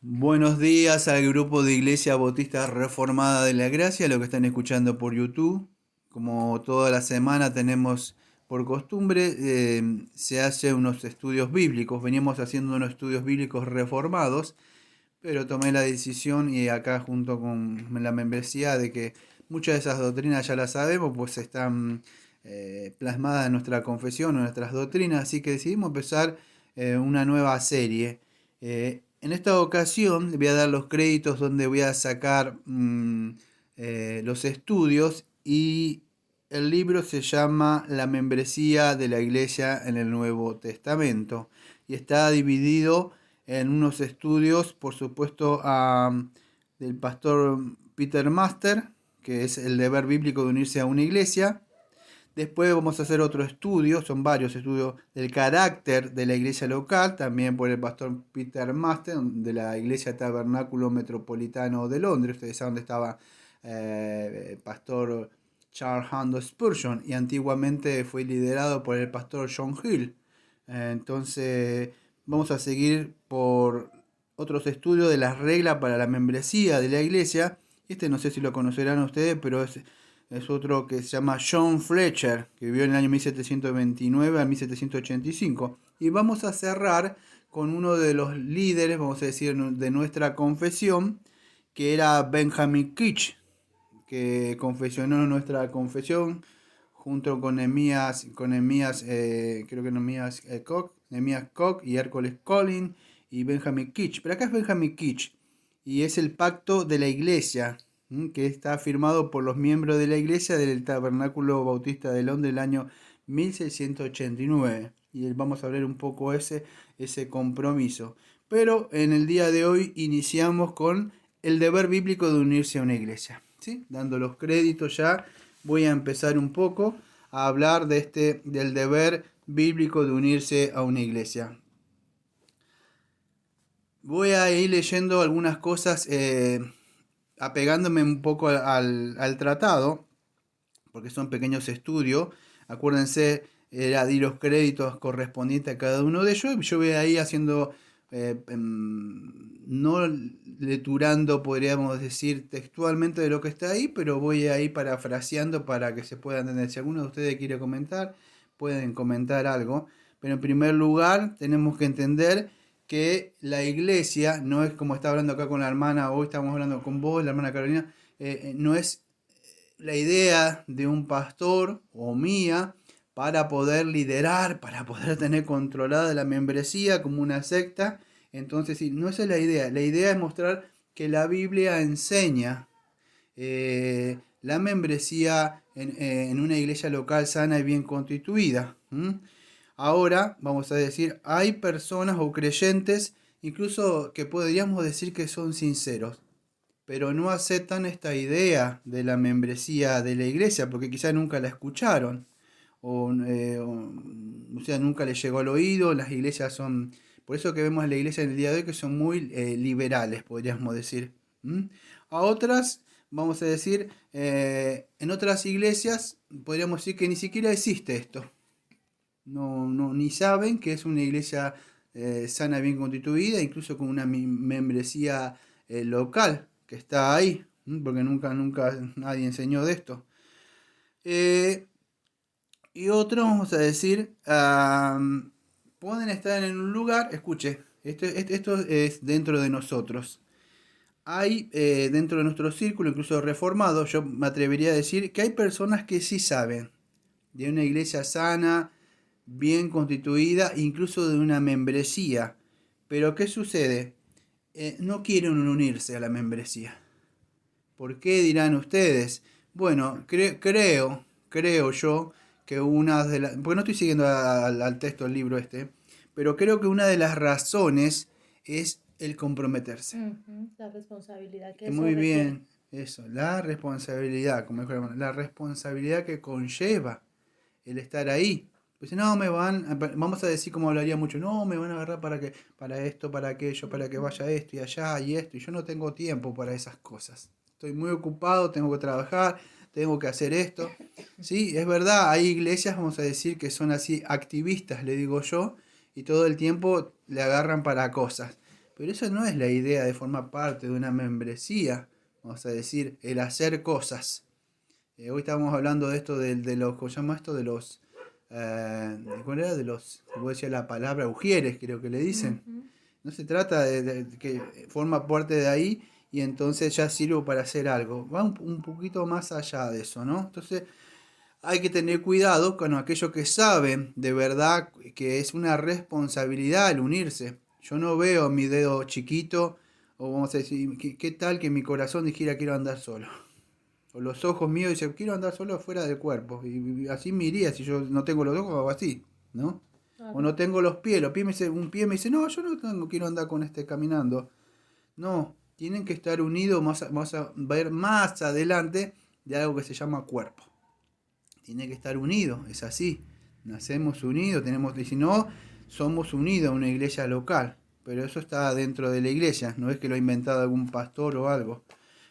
Buenos días al grupo de Iglesia Bautista Reformada de la Gracia, lo que están escuchando por YouTube. Como toda la semana tenemos por costumbre, se hace unos estudios bíblicos. Veníamos haciendo unos estudios bíblicos reformados, pero tomé la decisión y acá junto con la membresía de que muchas de esas doctrinas ya las sabemos, pues están plasmadas en nuestra confesión, en nuestras doctrinas, así que decidimos empezar una nueva serie. En esta ocasión le voy a dar los créditos donde voy a sacar los estudios y el libro se llama La membresía de la Iglesia en el Nuevo Testamento y está dividido en unos estudios, por supuesto, del pastor Peter Master, que es el deber bíblico de unirse a una iglesia. Después vamos a hacer otro estudio, son varios estudios del carácter de la iglesia local, también por el pastor Peter Master, de la iglesia Tabernáculo Metropolitano de Londres. Ustedes saben dónde estaba el pastor Charles Haddon Spurgeon y antiguamente fue liderado por el pastor John Hill. Entonces vamos a seguir por otros estudios de las reglas para la membresía de la iglesia. Este no sé si lo conocerán ustedes, pero es otro que se llama John Fletcher, que vivió en el año 1729 a 1785. Y vamos a cerrar con uno de los líderes, vamos a decir, de nuestra confesión, que era Benjamin Kitch, que confesionó nuestra confesión junto con Nehemías, creo que Nehemías Koch y Hércules Collins y Benjamin Kitch. Pero acá es Benjamin Kitch y es el pacto de la iglesia, que está firmado por los miembros de la iglesia del Tabernáculo Bautista de Londres del año 1689. Y vamos a ver un poco ese compromiso. Pero en el día de hoy iniciamos con el deber bíblico de unirse a una iglesia, ¿sí? Dando los créditos ya, voy a empezar un poco a hablar del deber bíblico de unirse a una iglesia. Voy a ir leyendo algunas cosas, apegándome un poco al tratado, porque son pequeños estudios. Acuérdense, di los créditos correspondientes a cada uno de ellos. Yo voy a ir haciendo, no lecturando, podríamos decir, textualmente de lo que está ahí, pero voy a ir parafraseando para que se pueda entender. Si alguno de ustedes quiere comentar, pueden comentar algo. Pero en primer lugar, tenemos que entender que la iglesia no es como está hablando acá con la hermana, hoy estamos hablando con vos, la hermana Carolina, no es la idea de un pastor o mía para poder liderar, para poder tener controlada la membresía como una secta. Entonces, sí, no esa es la idea. La idea es mostrar que la Biblia enseña la membresía en una iglesia local sana y bien constituida. Ahora, vamos a decir, hay personas o creyentes, incluso que podríamos decir que son sinceros, pero no aceptan esta idea de la membresía de la iglesia porque quizás nunca la escucharon o sea, nunca les llegó al oído. Las iglesias son, por eso que vemos en la iglesia en el día de hoy que son muy liberales, podríamos decir. A otras, vamos a decir, en otras iglesias podríamos decir que ni siquiera existe esto. Ni saben que es una iglesia sana, bien constituida, incluso con una membresía local que está ahí, porque nunca nadie enseñó de esto. Y otros, vamos a decir, pueden estar en un lugar, escuche, esto es dentro de nosotros. Hay dentro de nuestro círculo, incluso reformado, yo me atrevería a decir que hay personas que sí saben de una iglesia sana, bien constituida, incluso de una membresía. Pero ¿qué sucede? No quieren unirse a la membresía. ¿Por qué dirán ustedes? Bueno, creo yo que una de las... Porque no estoy siguiendo al texto del libro este, pero creo que una de las razones es el comprometerse. La responsabilidad que eso Muy requiere. bien, eso, la responsabilidad, como dijo la responsabilidad que conlleva el estar ahí. Pues no me van, vamos a decir como hablaría mucho, no me van a agarrar para esto, para aquello, para que Ujú. vaya esto y allá y esto, y yo no tengo tiempo para esas cosas. Estoy muy ocupado, tengo que trabajar, tengo que hacer esto. Sí, es verdad, hay iglesias, vamos a decir, que son así activistas, le digo yo, y todo el tiempo le agarran para cosas. Pero esa no es la idea de formar parte de una membresía, vamos a decir, el hacer cosas. Hoy estábamos hablando de esto de los, ¿cómo se llama esto? De los, ¿cuál era? De los, como decía la palabra, ujieres, creo que le dicen. Ujú. No se trata de que forma parte de ahí y entonces ya sirvo para hacer algo. Va un poquito más allá de eso, ¿no? Entonces hay que tener cuidado con aquellos que saben de verdad que es una responsabilidad el unirse. Yo no veo mi dedo chiquito o vamos a decir, ¿qué tal que mi corazón dijera quiero andar solo? O los ojos míos dicen quiero andar solo fuera del cuerpo. Y así me iría si yo no tengo los ojos, hago así, ¿no? O Claro. no tengo los pies me dice, un pie me dice, no, yo no tengo, quiero andar con este caminando. No, tienen que estar unidos, vamos a ver más adelante de algo que se llama cuerpo. Tiene que estar unido, es así. Nacemos unidos, tenemos, y si no, somos unidos a una iglesia local. Pero eso está dentro de la iglesia, no es que lo ha inventado algún pastor o algo.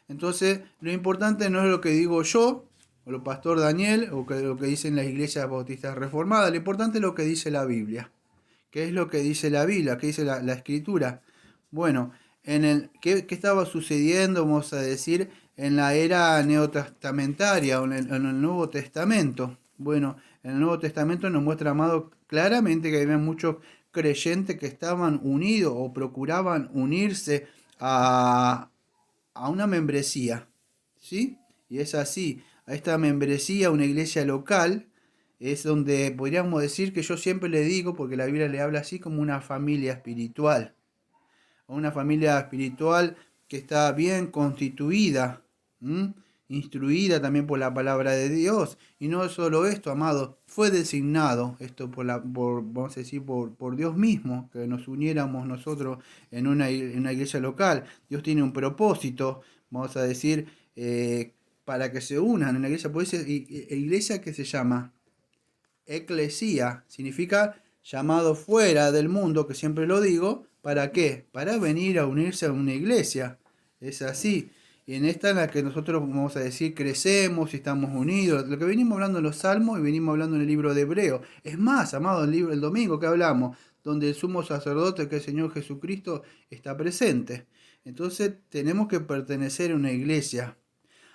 Entonces, lo importante no es lo que digo yo, o el pastor Daniel, o lo que dicen las iglesias bautistas reformadas, lo importante es lo que dice la Biblia. ¿Qué es lo que dice la Biblia? ¿Qué dice la Escritura? Bueno, ¿qué estaba sucediendo, vamos a decir, en la era neotestamentaria o en el Nuevo Testamento? Bueno, en el Nuevo Testamento nos muestra, amado, claramente que había muchos creyentes que estaban unidos o procuraban unirse a una membresía, ¿sí? Y es así, a esta membresía, una iglesia local, es donde podríamos decir que yo siempre le digo, porque la Biblia le habla así como una familia espiritual, una familia espiritual que está bien constituida, ¿m? Instruida también por la palabra de Dios. Y no solo esto, amado, fue designado esto vamos a decir, por Dios mismo, que nos uniéramos nosotros en una iglesia local. Dios tiene un propósito, vamos a decir, para que se unan en una iglesia. Por eso, iglesia que se llama eclesía, significa llamado fuera del mundo, que siempre lo digo, ¿para qué? Para venir a unirse a una iglesia. Es así. Y en esta en la que nosotros, vamos a decir, crecemos y estamos unidos. Lo que venimos hablando en los Salmos y venimos hablando en el libro de Hebreo. Es más, amado, el domingo que hablamos, donde el sumo sacerdote, que es el Señor Jesucristo, está presente. Entonces tenemos que pertenecer a una iglesia.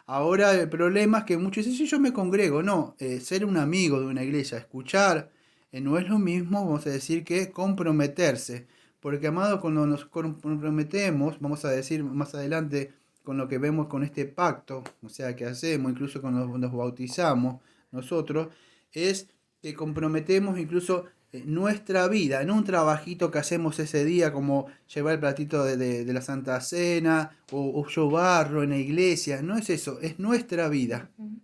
Ahora el problema es que muchos dicen, sí, yo me congrego. No, ser un amigo de una iglesia, escuchar, no es lo mismo, vamos a decir, que comprometerse. Porque, amado, cuando nos comprometemos, vamos a decir más adelante, con lo que vemos con este pacto, o sea, que hacemos, incluso cuando nos bautizamos nosotros, es que comprometemos incluso nuestra vida, en un trabajito que hacemos ese día, como llevar el platito de la Santa Cena, o yo barro en la iglesia, no es eso, es nuestra vida. Ujú.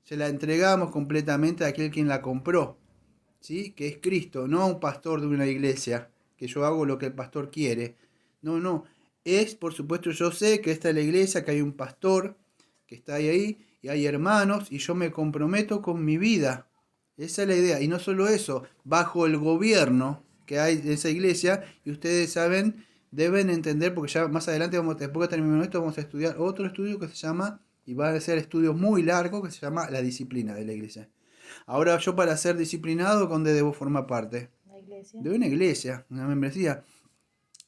Se la entregamos completamente a aquel quien la compró, ¿sí? Que es Cristo, no a un pastor de una iglesia, que yo hago lo que el pastor quiere. No, no, es, por supuesto, yo sé que esta es la iglesia, que hay un pastor que está ahí, y hay hermanos, y yo me comprometo con mi vida. Esa es la idea. Y no solo eso, bajo el gobierno que hay de esa iglesia, y ustedes saben, deben entender, porque ya más adelante, después que terminemos esto, vamos a estudiar otro estudio que se llama, y va a ser estudios muy largos, que se llama la disciplina de la iglesia. Ahora yo para ser disciplinado, ¿dónde debo formar parte? La iglesia. De una iglesia, una membresía.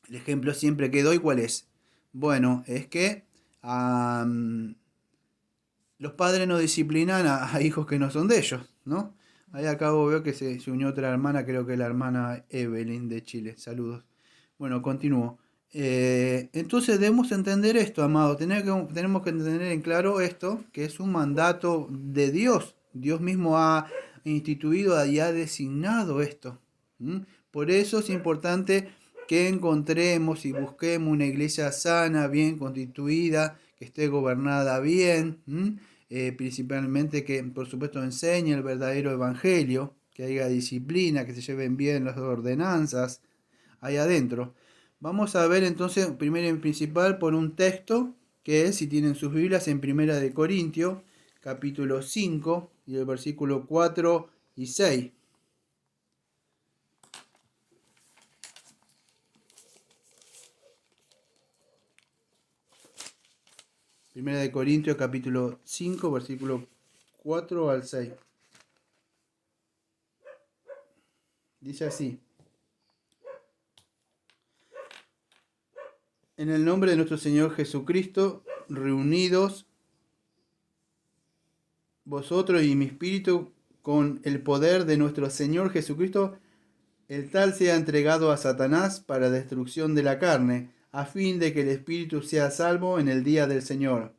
El ejemplo siempre que doy, ¿cuál es? Bueno, es que los padres no disciplinan a hijos que no son de ellos, ¿no? Ahí acabo veo que se unió otra hermana, creo que la hermana Evelyn de Chile. Saludos. Bueno, continúo. Entonces debemos entender esto, amado. Tenemos que entender en claro esto, que es un mandato de Dios. Dios mismo ha instituido y ha designado esto. ¿M? Por eso es importante que encontremos y busquemos una iglesia sana, bien constituida, que esté gobernada bien. ¿M? Principalmente que por supuesto enseñe el verdadero evangelio, que haya disciplina, que se lleven bien las ordenanzas ahí adentro. Vamos a ver entonces, primero y principal, por un texto que es, si tienen sus Biblias, en Primera de Corintios, capítulo 5, y el versículo 4 y 6. Primera de Corintios, capítulo 5, versículo 4 al 6. Dice así: En el nombre de nuestro Señor Jesucristo, reunidos vosotros y mi espíritu con el poder de nuestro Señor Jesucristo, el tal sea entregado a Satanás para destrucción de la carne, a fin de que el espíritu sea salvo en el día del Señor.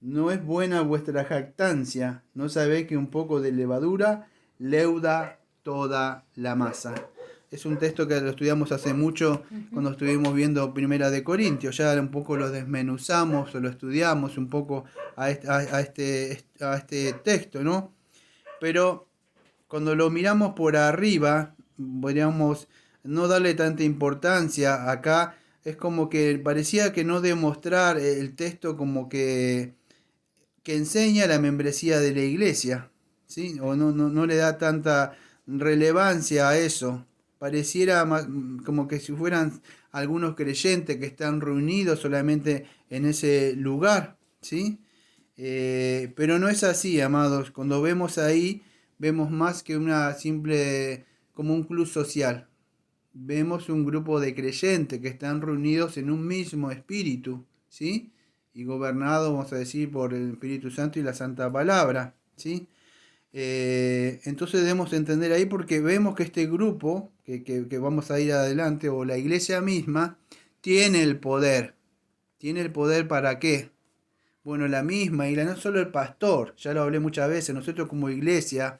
No es buena vuestra jactancia, ¿no sabéis que un poco de levadura leuda toda la masa? Es un texto que lo estudiamos hace mucho cuando estuvimos viendo Primera de Corintios. Ya un poco lo desmenuzamos o lo estudiamos un poco a este texto, ¿no? Pero cuando lo miramos por arriba, podríamos no darle tanta importancia. Acá es como que parecía que no demostrar el texto como que enseña la membresía de la iglesia, ¿sí? O no le da tanta relevancia a eso. Pareciera como que si fueran algunos creyentes que están reunidos solamente en ese lugar, ¿sí? Pero no es así, amados. Cuando vemos ahí, vemos más que una simple, como un club social. Vemos un grupo de creyentes que están reunidos en un mismo espíritu, ¿sí? Y gobernados, vamos a decir, por el Espíritu Santo y la Santa Palabra, ¿sí? Entonces debemos entender ahí porque vemos que este grupo, que vamos a ir adelante, o la iglesia misma, tiene el poder. ¿Tiene el poder para qué? Bueno, la misma, y no solo el pastor, ya lo hablé muchas veces, nosotros como iglesia,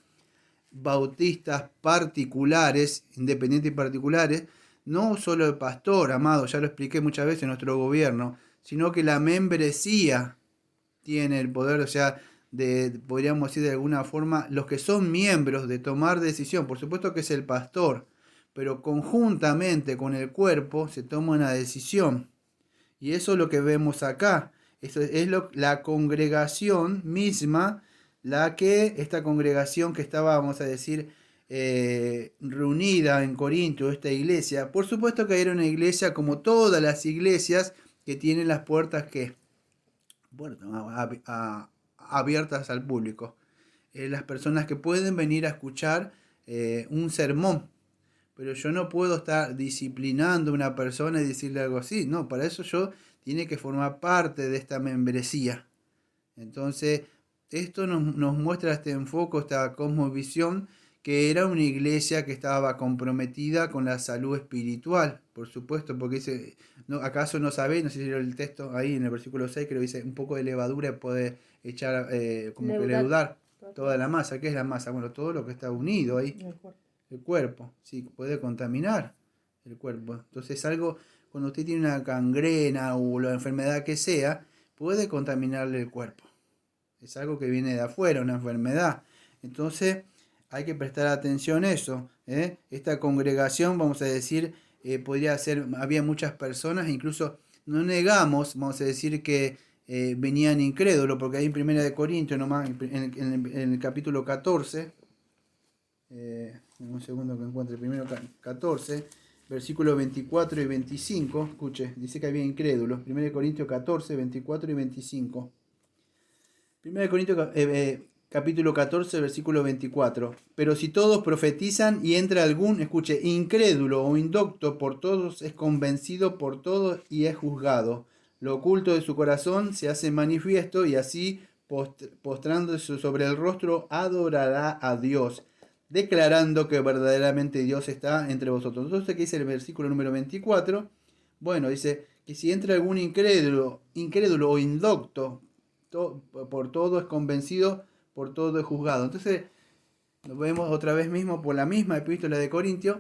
bautistas particulares, independientes y particulares, no solo el pastor, amado, ya lo expliqué muchas veces en nuestro gobierno, sino que la membresía tiene el poder, o sea, podríamos decir de alguna forma, los que son miembros de tomar decisión, por supuesto que es el pastor, pero conjuntamente con el cuerpo se toma una decisión. Y eso es lo que vemos acá. Eso es la congregación misma, esta congregación que estaba, vamos a decir, reunida en Corinto, esta iglesia. Por supuesto que era una iglesia como todas las iglesias que tienen las puertas que abiertas al público. Las personas que pueden venir a escuchar un sermón. Pero yo no puedo estar disciplinando a una persona y decirle algo así. No, para eso yo tiene que formar parte de esta membresía. Entonces, esto nos muestra este enfoque, esta cosmovisión, que era una iglesia que estaba comprometida con la salud espiritual, por supuesto, porque dice, ¿no, acaso no sabéis? No sé si era el texto ahí en el versículo 6, que lo dice, un poco de levadura puede echar, como que leudar toda la masa. ¿Qué es la masa? Bueno, todo lo que está unido ahí. El cuerpo, sí, puede contaminar el cuerpo. Entonces algo, cuando usted tiene una gangrena o la enfermedad que sea, puede contaminarle el cuerpo. Es algo que viene de afuera, una enfermedad. Entonces hay que prestar atención a eso. Esta congregación, vamos a decir, podría ser, había muchas personas, incluso no negamos, vamos a decir que venían incrédulos, porque ahí en 1 nomás, en el capítulo 14, un segundo que encuentre, primero 14, versículos 24 y 25, escuche, dice que había incrédulos, 1 Corintios 14, 24 y 25. 1 Corintios capítulo 14, versículo 24. Pero si todos profetizan y entra algún, escuche, incrédulo o indocto, por todos es convencido, por todos y es juzgado. Lo oculto de su corazón se hace manifiesto y así, postrándose sobre el rostro, adorará a Dios, declarando que verdaderamente Dios está entre vosotros. Entonces, ¿qué dice el versículo número 24? Bueno, dice que si entra algún incrédulo o indocto, por todo es convencido, por todo es juzgado. Entonces, nos vemos otra vez mismo por la misma epístola de Corintios,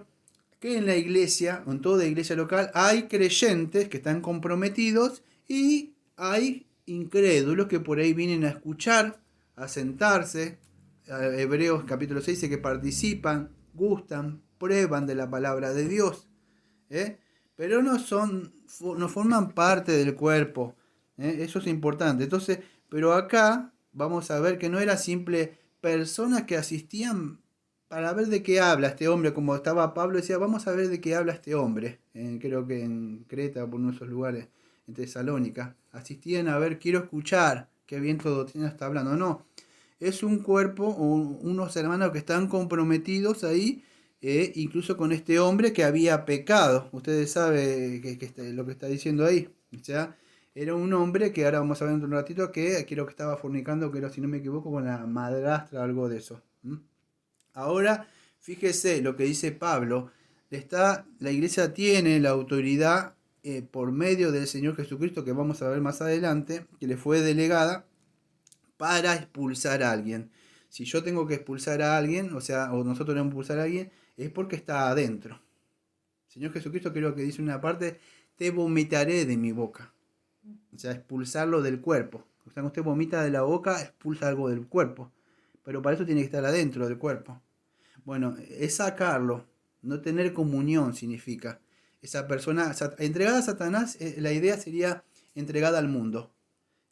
que en la iglesia, en toda iglesia local, hay creyentes que están comprometidos y hay incrédulos que por ahí vienen a escuchar, a sentarse. Hebreos capítulo 6 dice que participan, gustan, prueban de la palabra de Dios, pero no forman parte del cuerpo. Eso es importante. Entonces, pero acá vamos a ver que no era simple personas que asistían para ver de qué habla este hombre, como estaba Pablo, decía, vamos a ver de qué habla este hombre, creo que en Creta, por uno de esos lugares, en Tesalónica, asistían a ver, quiero escuchar qué bien tu doctrina está hablando. No, es un cuerpo, unos hermanos que están comprometidos ahí, incluso con este hombre que había pecado. Ustedes saben lo que está diciendo ahí. O sea, era un hombre que ahora vamos a ver en un ratito que creo que estaba fornicando, que era, si no me equivoco, con la madrastra o algo de eso. Ahora, fíjese lo que dice Pablo. La iglesia tiene la autoridad por medio del Señor Jesucristo, que vamos a ver más adelante, que le fue delegada para expulsar a alguien. Si yo tengo que expulsar a alguien, o nosotros tenemos que expulsar a alguien, es porque está adentro. El Señor Jesucristo creo que dice una parte, te vomitaré de mi boca. O sea, expulsarlo del cuerpo. O sea, cuando usted vomita de la boca, expulsa algo del cuerpo. Pero para eso tiene que estar adentro del cuerpo. Bueno, es sacarlo. No tener comunión significa. Esa persona, entregada a Satanás, la idea sería entregada al mundo.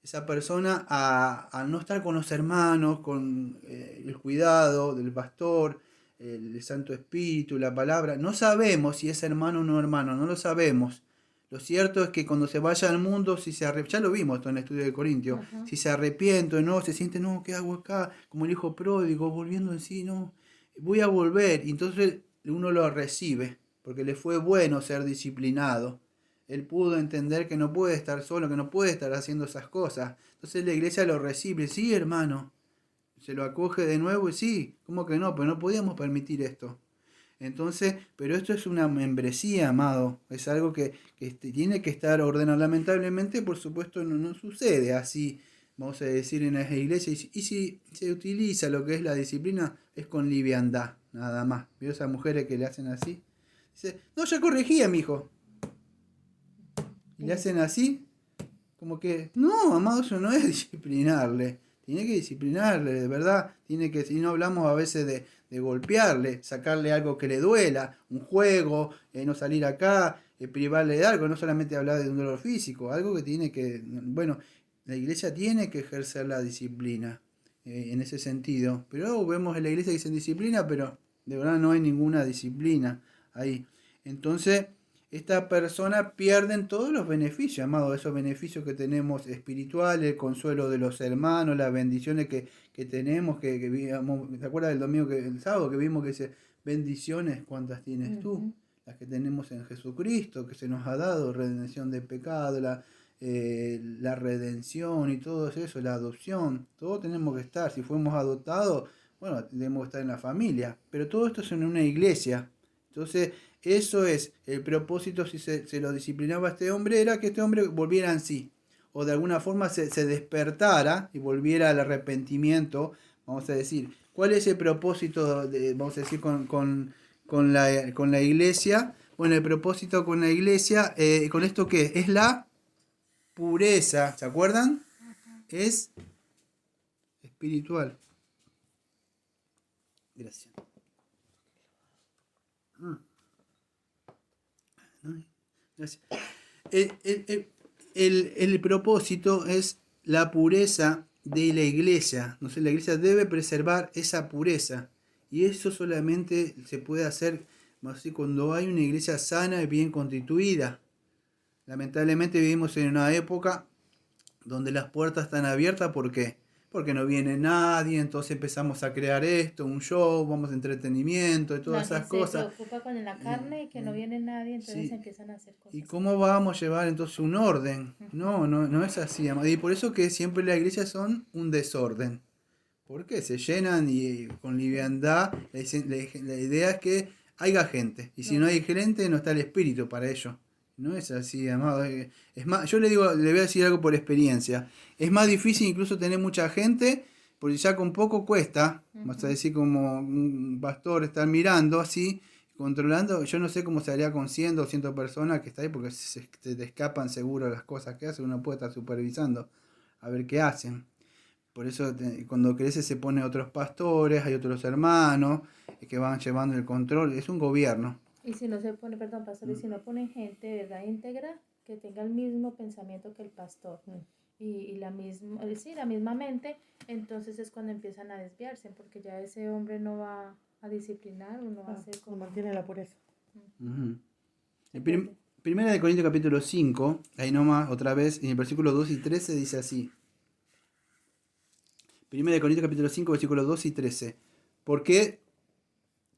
Esa persona a no estar con los hermanos, con el cuidado del pastor, el Santo Espíritu, la palabra. No sabemos si es hermano o no hermano, no lo sabemos. Lo cierto es que cuando se vaya al mundo, si se ya lo vimos esto en el estudio de Corintios, si se arrepiente o no, se siente, no, ¿qué hago acá? Como el hijo pródigo, volviendo en sí, no, voy a volver. Y entonces uno lo recibe, porque le fue bueno ser disciplinado. Él pudo entender que no puede estar solo, que no puede estar haciendo esas cosas. Entonces la iglesia lo recibe, sí, hermano. Se lo acoge de nuevo y sí, ¿cómo que no? Pero no podíamos permitir esto. Entonces, pero esto es una membresía, amado. Es algo que tiene que estar ordenado. Lamentablemente, por supuesto, no sucede así, vamos a decir, en las iglesias. Y si se utiliza lo que es la disciplina, es con liviandad, nada más. ¿Vio esas mujeres que le hacen así? Dice, no, ya corregía, mijo. Y le hacen así, como que, no, amado, eso no es disciplinarle. Tiene que disciplinarle, de verdad. Tiene que, si no hablamos a veces de golpearle, sacarle algo que le duela, un juego, no salir acá, privarle de algo, no solamente hablar de un dolor físico, algo que tiene que, bueno, la iglesia tiene que ejercer la disciplina en ese sentido. Pero luego vemos en la iglesia que dicen disciplina, pero de verdad no hay ninguna disciplina ahí. Entonces, esta persona pierden todos los beneficios, amado, esos beneficios que tenemos espirituales, el consuelo de los hermanos, las bendiciones que tenemos, que vimos, ¿te acuerdas del domingo, el sábado que vimos que dice, bendiciones, ¿cuántas tienes tú? Las que tenemos en Jesucristo, que se nos ha dado, redención de pecado, la redención y todo eso, la adopción, todo tenemos que estar, si fuimos adoptados, bueno, tenemos que estar en la familia, pero todo esto es en una iglesia. Entonces, eso es el propósito, si se lo disciplinaba a este hombre, era que este hombre volviera en sí, o de alguna forma se despertara y volviera al arrepentimiento, vamos a decir. ¿Cuál es el propósito, vamos a decir, con la iglesia? Bueno, el propósito con la iglesia, ¿con esto qué? Es la pureza, ¿se acuerdan? Es espiritual. Gracias. Gracias. El propósito es la pureza de la iglesia. No sé, la iglesia debe preservar esa pureza. Y eso solamente se puede hacer cuando hay una iglesia sana y bien constituida. Lamentablemente vivimos en una época donde las puertas están abiertas. ¿Por qué? Porque no viene nadie, entonces empezamos a crear esto, un show, vamos a entretenimiento y todas esas cosas. Se preocupa con la carne y que no viene nadie, entonces Sí. empiezan a hacer cosas. ¿Y cómo vamos a llevar entonces un orden? No es así, amado. Y por eso que siempre las iglesias son un desorden. Porque se llenan y con liviandad. La idea es que haya gente. Y si no hay gente, no está el espíritu para ello. No es así, amado. Es más, yo le voy a decir algo por experiencia. Es más difícil incluso tener mucha gente, porque ya con poco cuesta. Vas a decir como un pastor estar mirando así, controlando. Yo no sé cómo se haría con 100, 200 personas que está ahí, porque se te escapan seguro las cosas que hacen. Uno puede estar supervisando a ver qué hacen. Por eso cuando crece se pone otros pastores, hay otros hermanos que van llevando el control. Es un gobierno. Y si no se pone, perdón, pastor, y si no ponen gente de verdad íntegra, que tenga el mismo pensamiento que el pastor y la misma mente, entonces es cuando empiezan a desviarse, porque ya ese hombre no va a disciplinar o no va a hacer como... No mantiene la pureza. Primera de Corintios capítulo 5, ahí nomás otra vez, en el versículo 2 y 13 dice así. Primera de Corintios capítulo 5, versículos 2 y 13. Porque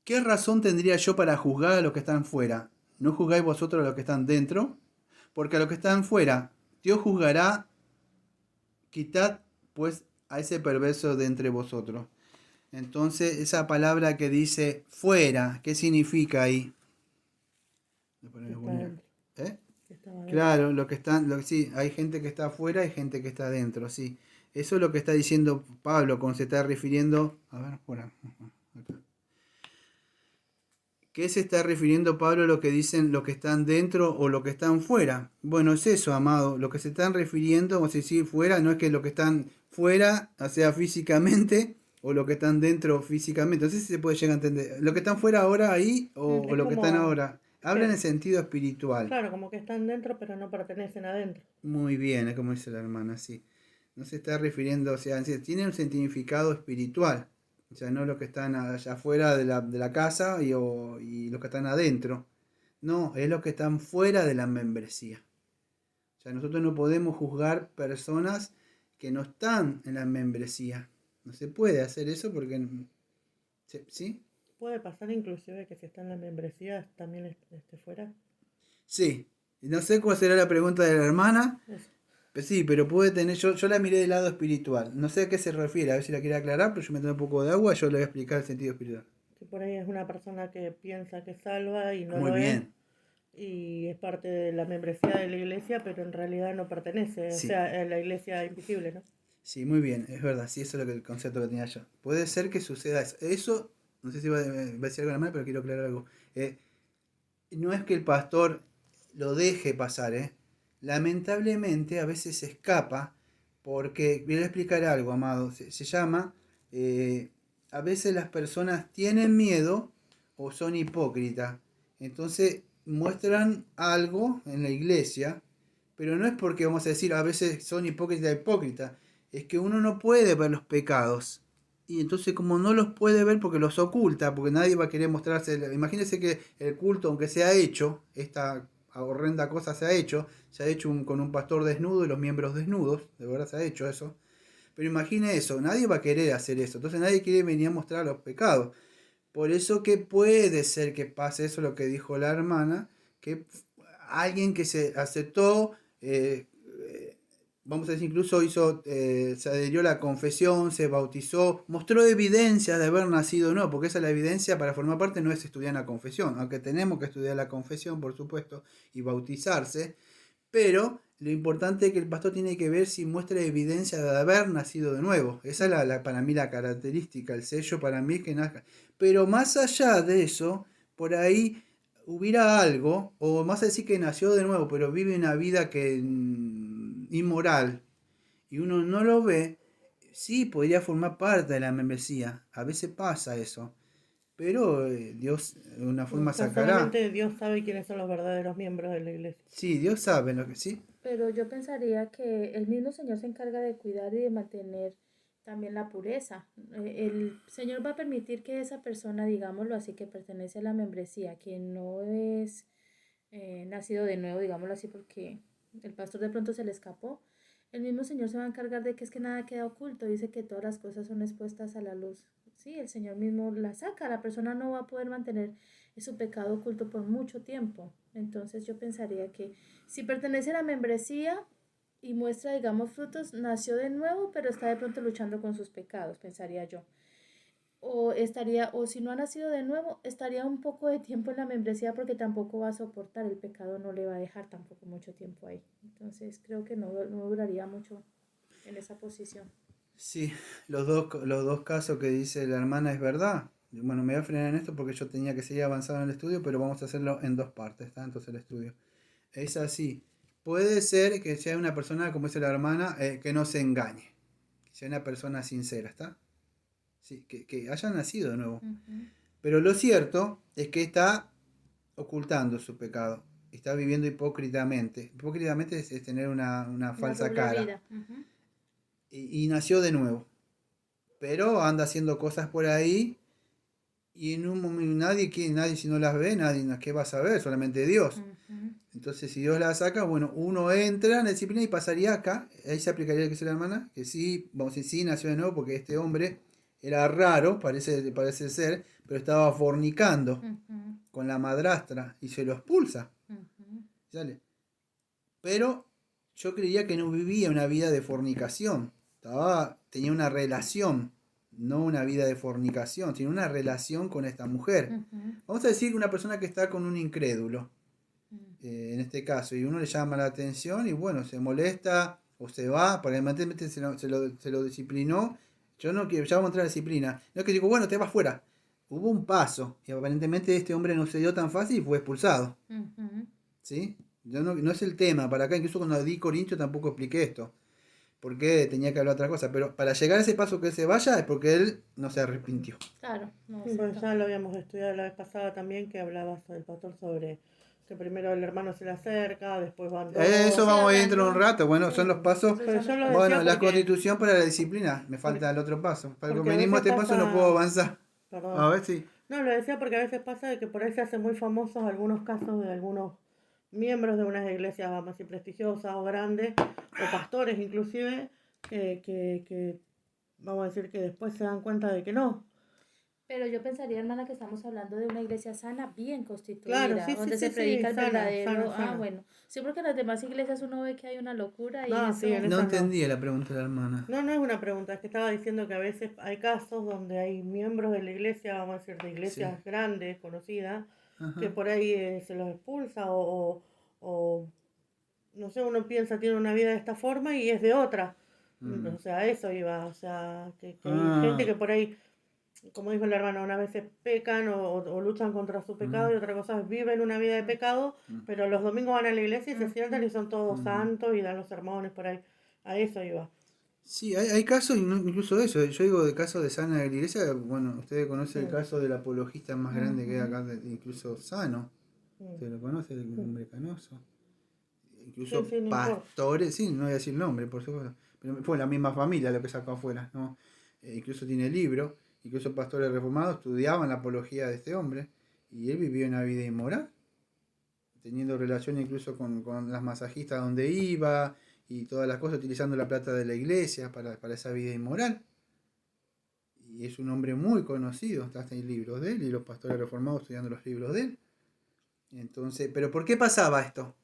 ¿Qué razón tendría yo para juzgar a los que están fuera? ¿No juzgáis vosotros a los que están dentro? Porque a los que están fuera, Dios juzgará, quitad pues a ese perverso de entre vosotros. Entonces, esa palabra que dice fuera, ¿qué significa ahí? Que está dentro. ¿Eh? Que estaba dentro. Claro, lo que están, sí, hay gente que está afuera y gente que está adentro, sí. Eso es lo que está diciendo Pablo cuando se está refiriendo. A ver, por acá. ¿Qué se está refiriendo Pablo a lo que dicen los que están dentro o los que están fuera? Bueno, es eso, amado. Lo que se están refiriendo, vamos a decir, fuera, no es que los que están fuera, o sea, físicamente, o los que están dentro físicamente. Entonces se puede llegar a entender. Los que están fuera ahora ahí o Es los que están como ahora. Hablan en que, sentido espiritual. claro, como que están dentro pero no pertenecen adentro. Muy bien, es como dice la hermana, sí. No se está refiriendo, o sea, tiene un significado espiritual. O sea, no los que están allá afuera de la casa y los que están adentro. No, es los que están fuera de la membresía. O sea, nosotros no podemos juzgar personas que no están en la membresía. No se puede hacer eso porque... ¿Sí? Puede pasar inclusive que si está en la membresía también esté fuera. Sí. No sé cuál será la pregunta de la hermana. Eso. Pues sí, pero puede tener, yo la miré del lado espiritual. No sé a qué se refiere, a ver si la quiere aclarar, pero yo me tomo un poco de agua y yo le voy a explicar el sentido espiritual. Que por ahí es una persona que piensa que es salva y no Muy lo es. bien. Y es parte de la membresía de la iglesia, pero en realidad no pertenece. O Sí, sea, es la iglesia invisible, ¿no? sí, muy bien, es verdad, sí, eso es lo que el concepto que tenía yo. Puede ser que suceda eso. Eso, no sé si va a decir algo mal, pero quiero aclarar algo. No es que el pastor lo deje pasar, ¿eh? Lamentablemente a veces se escapa porque, voy a explicar algo, amado, se llama, eh, a veces las personas tienen miedo o son hipócritas, entonces muestran algo en la iglesia, pero no es porque vamos a decir a veces son hipócritas, es que uno no puede ver los pecados. Y entonces como no los puede ver porque los oculta, porque nadie va a querer mostrarse. Imagínense que el culto, aunque se ha hecho, esta horrenda cosa se ha hecho con un pastor desnudo y los miembros desnudos, de verdad se ha hecho eso. Pero imagine eso, nadie va a querer hacer eso, entonces nadie quiere venir a mostrar los pecados. Por eso que puede ser que pase eso, lo que dijo la hermana, que alguien que se aceptó, vamos a decir, incluso se adhirió a la confesión, se bautizó, mostró evidencia de haber nacido de nuevo, porque esa es la evidencia para formar parte, no es estudiar la confesión, aunque tenemos que estudiar la confesión, por supuesto, y bautizarse, pero lo importante es que el pastor tiene que ver si muestra evidencia de haber nacido de nuevo. Esa es para mí la característica, el sello para mí es que nazca. Pero más allá de eso, por ahí hubiera algo, o más a decir que nació de nuevo, pero vive una vida que inmoral, y uno no lo ve, sí podría formar parte de la membresía. A veces pasa eso, pero Dios de una O forma sea, sacará. solamente Dios sabe quiénes son los verdaderos miembros de la iglesia. Sí, Dios sabe lo que sí. Pero yo pensaría que el mismo Señor se encarga de cuidar y de mantener también la pureza. El Señor va a permitir que esa persona, digámoslo así, que pertenece a la membresía, que no es nacido de nuevo, digámoslo así, porque el pastor de pronto se le escapó. El mismo Señor se va a encargar de que es que nada queda oculto. Dice que todas las cosas son expuestas a la luz. Sí, el Señor mismo la saca. La persona no va a poder mantener su pecado oculto por mucho tiempo. Entonces yo pensaría que si pertenece a la membresía y muestra, digamos, frutos, nació de nuevo, pero está de pronto luchando con sus pecados, pensaría yo. O si no ha nacido de nuevo, estaría un poco de tiempo en la membresía porque tampoco va a soportar el pecado, no le va a dejar tampoco mucho tiempo ahí. Entonces creo que no duraría mucho en esa posición. Sí, los dos casos que dice la hermana es verdad. Bueno, me voy a frenar en esto porque yo tenía que seguir avanzando en el estudio, pero vamos a hacerlo en dos partes, ¿está? Entonces el estudio. Es así. Puede ser que sea una persona, como dice la hermana, que no se engañe. Que sea una persona sincera, ¿está? Sí, que haya nacido de nuevo. Ujú. Pero lo cierto es que está ocultando su pecado. Está viviendo hipócritamente. Hipócritamente es tener una Una falsa doble cara. vida. Ujú. Y nació de nuevo. Pero anda haciendo cosas por ahí y en un momento nadie si no las ve, nadie, ¿qué va a saber? Solamente Dios. Ujú. Entonces si Dios las saca, bueno, uno entra en la disciplina y pasaría acá, ahí se aplicaría lo que dice la hermana, que sí, vamos a decir, sí nació de nuevo porque este hombre era raro, parece ser, pero estaba fornicando Ujú, con la madrastra y se lo expulsa. ujú, ¿Sale? Pero yo creía que no vivía una vida de fornicación. Tenía una relación, no una vida de fornicación, sino una relación con esta mujer. ujú, Vamos a decir una persona que está con un incrédulo, ujú. en este caso, y uno le llama la atención y bueno, se molesta o se va, aparentemente se lo disciplinó. Yo no quiero, ya vamos a entrar a la disciplina. No es que digo, bueno, te vas fuera. Hubo un paso y aparentemente este hombre no se dio tan fácil y fue expulsado. Ujú. ¿Sí? Yo no es el tema, para acá incluso cuando di Corintio tampoco expliqué esto, porque tenía que hablar otra cosa, pero para llegar a ese paso que él se vaya es porque él no se arrepintió. Claro, no Pues acepto. ya lo habíamos estudiado la vez pasada también, que hablabas el pastor sobre que primero el hermano se le acerca, después van Eso dos. Sí, vamos a ir dentro de un hablando. rato, bueno, son Sí, los pasos. esos Pero son yo los lo pasos. Bueno, decía la porque, constitución para la disciplina, me falta porque, el otro paso. Para el porque a conveniemo veces este paso no puedo pasa, avanzar. A perdón, ver si. no, lo decía porque a veces pasa de que por ahí se hacen muy famosos algunos casos de algunos miembros de unas iglesias, vamos a decir, prestigiosas o grandes, o pastores inclusive, que vamos a decir que después se dan cuenta de que no. Pero yo pensaría, hermana, que estamos hablando de una iglesia sana, bien Claro, constituida, sí, sí, donde se sí, sí, predica el sana, sana, verdadero. Ah, sana. bueno. Sí, porque en las demás iglesias uno ve que hay una locura y No, sí, en eso. No esas no. entendí la pregunta de la hermana. No, no es una pregunta, es que estaba diciendo que a veces hay casos donde hay miembros de la iglesia, vamos a decir, de Sí. iglesias grandes, conocidas, que Ajá. por ahí se los expulsa o, no sé, uno piensa tiene una vida de esta forma y es de otra. Mm. O sea, eso iba, o sea, que hay gente Ah. que por ahí, como dijo el hermano, unas veces pecan o luchan contra su pecado y Mm, otra cosa es viven una vida de pecado, mm, pero los domingos van a la iglesia y se sientan y Ujú. son todos mm. santos y dan los sermones por ahí. A eso iba. Sí, hay casos, incluso de eso. Yo digo de casos de sana de la iglesia. Bueno, ustedes conocen el Mm, caso del apologista más grande que hay Ujú. acá, incluso sano. mm, Usted lo conoce, el mm. hombre canoso. Sí, Incluso sí, no importa. pastores, sí, no voy a decir nombre, por supuesto. Pero fue la misma familia lo que sacó afuera, ¿no? Incluso tiene libro. Incluso pastores reformados estudiaban la apología de este hombre. Y él vivió una vida inmoral, teniendo relación incluso con las masajistas donde iba y todas las cosas, utilizando la plata de la iglesia para esa vida inmoral. Y es un hombre muy conocido, hasta hay libros de él y los pastores reformados estudiando los libros de él. Entonces, ¿pero por qué pasaba esto?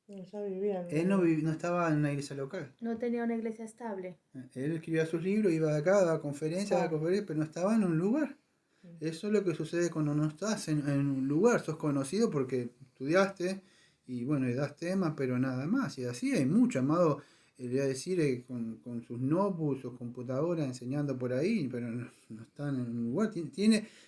Ya vivían Él ahí. no estaba en una iglesia local. No tenía una iglesia estable. Él escribía sus libros, iba de acá, daba Claro. conferencias, pero no estaba en un lugar. Mm, Eso es lo que sucede cuando no estás en un lugar. Sos conocido porque estudiaste y bueno, y das temas, pero nada más. Y así hay mucho, amado. Le voy a decir, con sus notebooks, sus computadoras enseñando por ahí, pero no están en un lugar.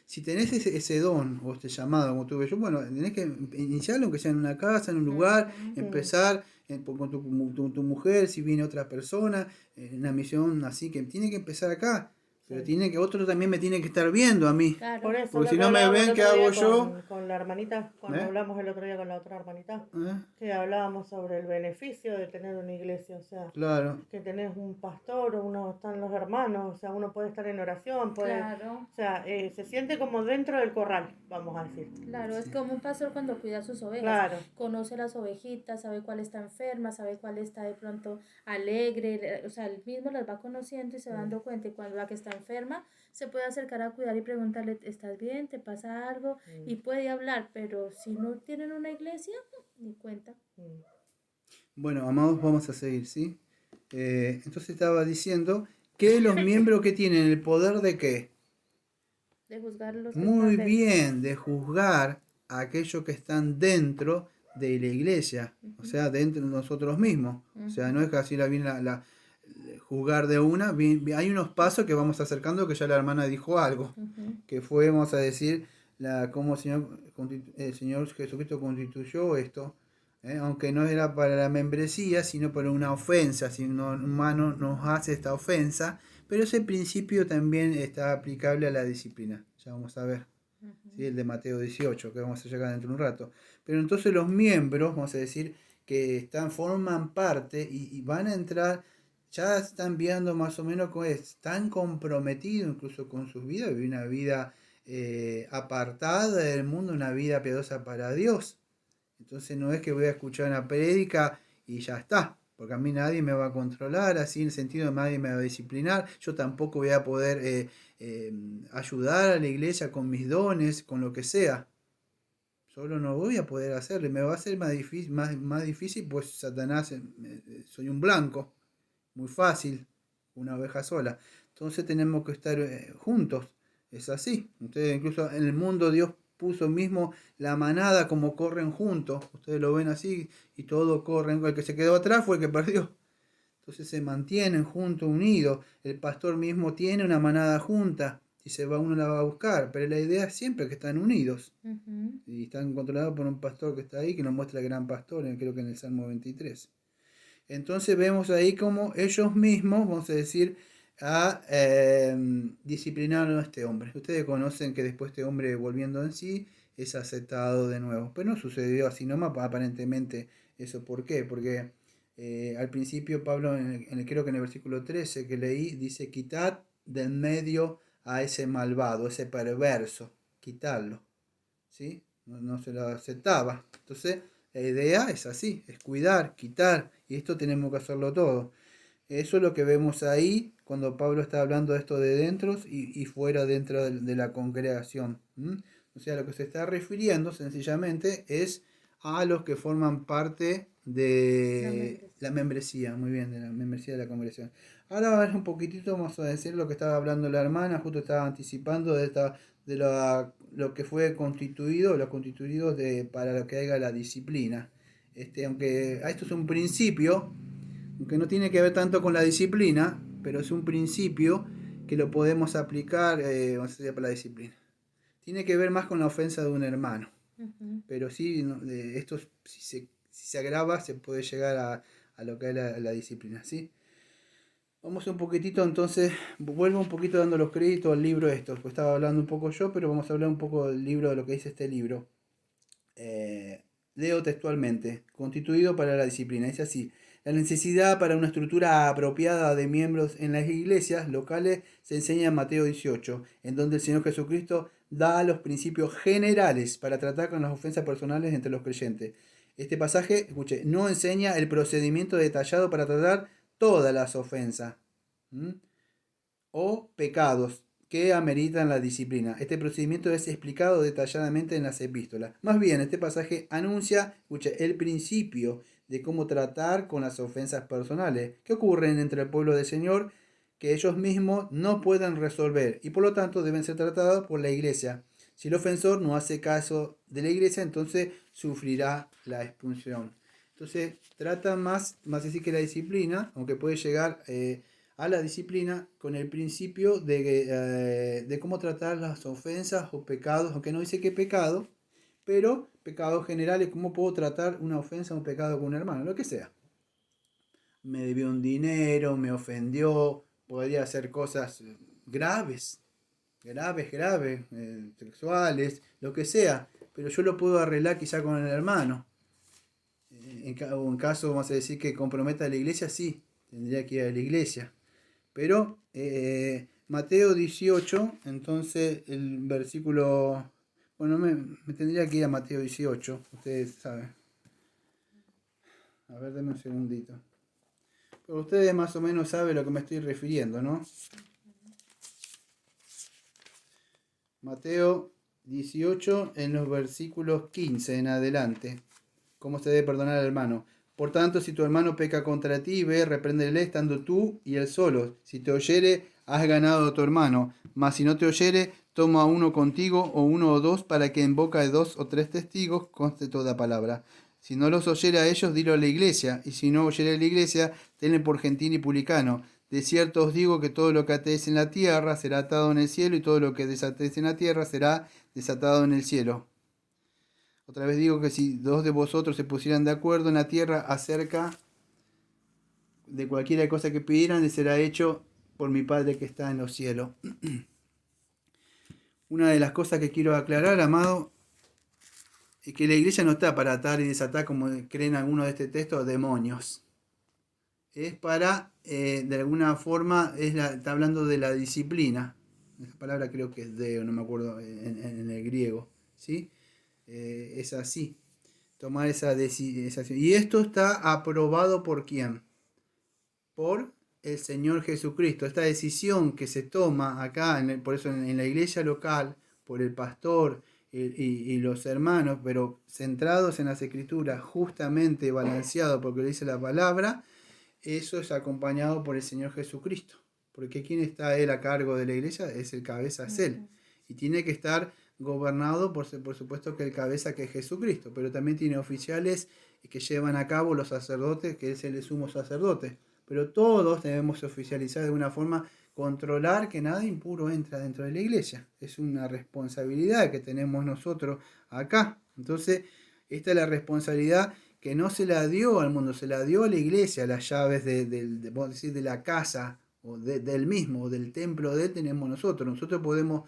Si tenés ese don o este llamado, como tuve yo, bueno, tenés que iniciarlo, aunque sea en una casa, en un lugar, Ujú. mm, empezar con tu mujer, si viene otra persona, en una misión así, que tiene que empezar acá. Pero sí. Otro también me tiene que estar viendo a mí. Por Claro. eso, Porque lo si que no me hablábamos el ven, ¿qué otro hago día yo? con la hermanita, cuando ¿Eh? hablamos el otro día con la otra hermanita, ¿Eh? que hablábamos sobre el beneficio de tener una iglesia, o sea, Claro. que tenés un pastor, uno están los hermanos, o sea, uno puede estar en oración, puede, Claro. o sea, se siente como dentro del corral, vamos a decir. Claro, es Sí. como un pastor cuando cuida sus ovejas. Claro, Conoce las ovejitas, sabe cuál está enferma, sabe cuál está de pronto alegre. O sea, él mismo las va conociendo y se va mm, dando cuenta. Y cuando la que está enferma se puede acercar a cuidar y preguntarle, ¿estás bien? ¿Te pasa algo? mm, Y puede hablar, pero si no tienen una iglesia, ni cuenta mm. Bueno, amados, vamos a seguir, ¿sí? Entonces estaba diciendo que los miembros que tienen el poder de qué? de juzgar a los que Muy están dentro. bien, de juzgar a aquellos que están dentro de la iglesia, o Ujú, sea, dentro de nosotros mismos. O sea, no ujú, es que así juzgar de una. Hay unos pasos que vamos acercando que ya la hermana dijo algo, ujú, que fue, vamos a decir, cómo el Señor Jesucristo constituyó esto, aunque no era para la membresía, sino para una ofensa, si un humano nos hace esta ofensa, pero ese principio también está aplicable a la disciplina, ya vamos a ver, ¿sí? ujú. El de Mateo 18, que vamos a llegar dentro de un rato. Pero entonces los miembros, vamos a decir, que forman parte y van a entrar, ya están viendo más o menos cómo están comprometidos incluso con sus vidas, vivir una vida apartada del mundo, una vida piadosa para Dios. Entonces no es que voy a escuchar una prédica y ya está, porque a mí nadie me va a controlar, así en el sentido de nadie me va a disciplinar, yo tampoco voy a poder ayudar a la iglesia con mis dones, con lo que sea. Solo no voy a poder hacerlo, y me va a ser más difícil, pues Satanás, soy un blanco, muy fácil, una oveja sola. Entonces tenemos que estar juntos, es así. Ustedes incluso en el mundo Dios puso mismo la manada como corren juntos, ustedes lo ven así y todos corren, el que se quedó atrás fue el que perdió. Entonces se mantienen juntos, unidos. El pastor mismo tiene una manada junta. Si se va uno la va a buscar. Pero la idea es siempre que están unidos. Ujú. Y están controlados por un pastor que está ahí, que nos muestra el gran pastor, creo que en el Salmo 23. Entonces vemos ahí como ellos mismos, vamos a decir, disciplinaron a este hombre. Ustedes conocen que después este hombre, volviendo en sí, es aceptado de nuevo. Pero no sucedió así nomás, aparentemente. ¿Eso por qué? Porque al principio Pablo, creo que en el versículo 13 que leí, dice: quitad del medio a ese malvado, ese perverso, quitarlo. ¿Sí? No se lo aceptaba. Entonces, la idea es así, es cuidar, quitar, y esto tenemos que hacerlo todo. Eso es lo que vemos ahí cuando Pablo está hablando de esto de dentro y fuera dentro de la congregación. O sea, lo que se está refiriendo sencillamente es a los que forman parte de la membresía, muy bien, de la membresía de la congregación. Ahora a ver un poquitito, vamos a decir lo que estaba hablando la hermana, justo estaba anticipando lo que fue constituido, los constituidos para lo que haga la disciplina. Aunque esto es un principio, aunque no tiene que ver tanto con la disciplina, pero es un principio que lo podemos aplicar, vamos a decir, para la disciplina. Tiene que ver más con la ofensa de un hermano. Ujú. Pero sí, esto si se agrava, se puede llegar a lo que es la disciplina, ¿sí? Vamos un poquitito, entonces, vuelvo un poquito dando los créditos al libro esto, pues estaba hablando un poco yo, pero vamos a hablar un poco del libro, de lo que dice este libro. Leo textualmente: constituido para la disciplina. Dice así: la necesidad para una estructura apropiada de miembros en las iglesias locales se enseña en Mateo 18, en donde el Señor Jesucristo da los principios generales para tratar con las ofensas personales entre los creyentes. Este pasaje, escuche, no enseña el procedimiento detallado para tratar todas las ofensas o pecados que ameritan la disciplina. Este procedimiento es explicado detalladamente en las epístolas. Más bien, este pasaje anuncia, escuche, el principio de cómo tratar con las ofensas personales que ocurren entre el pueblo del Señor, que ellos mismos no pueden resolver y por lo tanto deben ser tratados por la iglesia. Si el ofensor no hace caso de la iglesia, entonces sufrirá la expulsión. Entonces trata más decir que la disciplina, aunque puede llegar a la disciplina con el principio de cómo tratar las ofensas o pecados, aunque no dice qué pecado, pero pecados generales, cómo puedo tratar una ofensa o un pecado con un hermano, lo que sea. Me debió un dinero, me ofendió, podría hacer cosas graves, sexuales, lo que sea, pero yo lo puedo arreglar quizá con el hermano. O en caso, vamos a decir, que comprometa a la iglesia, sí, tendría que ir a la iglesia. Pero Mateo 18, entonces el versículo... Bueno, me tendría que ir a Mateo 18, ustedes saben. A ver, denme un segundito. Pero ustedes más o menos saben a lo que me estoy refiriendo, ¿no? Mateo 18 en los versículos 15 en adelante. ¿Cómo se debe perdonar al hermano? Por tanto, si tu hermano peca contra ti, ve, repréndele estando tú y él solos. Si te oyere, has ganado a tu hermano. Mas si no te oyere, toma uno contigo o uno o dos, para que en boca de 2 o 3 testigos conste toda palabra. Si no los oyere a ellos, dilo a la iglesia. Y si no oyere a la iglesia, tenle por gentil y publicano. De cierto os digo que todo lo que atéis en la tierra será atado en el cielo, y todo lo que desatéis en la tierra será desatado en el cielo. Otra vez digo que si dos de vosotros se pusieran de acuerdo en la tierra acerca de cualquier cosa que pidieran, les será hecho por mi Padre que está en los cielos. Una de las cosas que quiero aclarar, amado, es que la iglesia no está para atar y desatar, como creen algunos de este texto, demonios. Es para, de alguna forma, está hablando de la disciplina. Esa palabra creo que es deo, no me acuerdo en el griego, ¿sí? Es así, tomar esa decisión. Y esto está aprobado por quién. por el Señor Jesucristo. Esta decisión que se toma acá, por eso en la iglesia local, por el pastor y los hermanos, pero centrados en las escrituras, justamente balanceado porque lo dice la palabra, eso es acompañado por el Señor Jesucristo. Porque quien está él a cargo de la iglesia es el cabeza, es él. Y tiene que estar gobernado por supuesto que el cabeza, que es Jesucristo, pero también tiene oficiales que llevan a cabo los sacerdotes, que es el sumo sacerdote. Pero todos debemos oficializar de una forma, controlar que nada impuro entra dentro de la iglesia. Es una responsabilidad que tenemos nosotros acá. Entonces, esta es la responsabilidad que no se la dio al mundo, se la dio a la iglesia. Las llaves vamos a decir, de la casa o del mismo, o del templo de él, tenemos nosotros. Nosotros podemos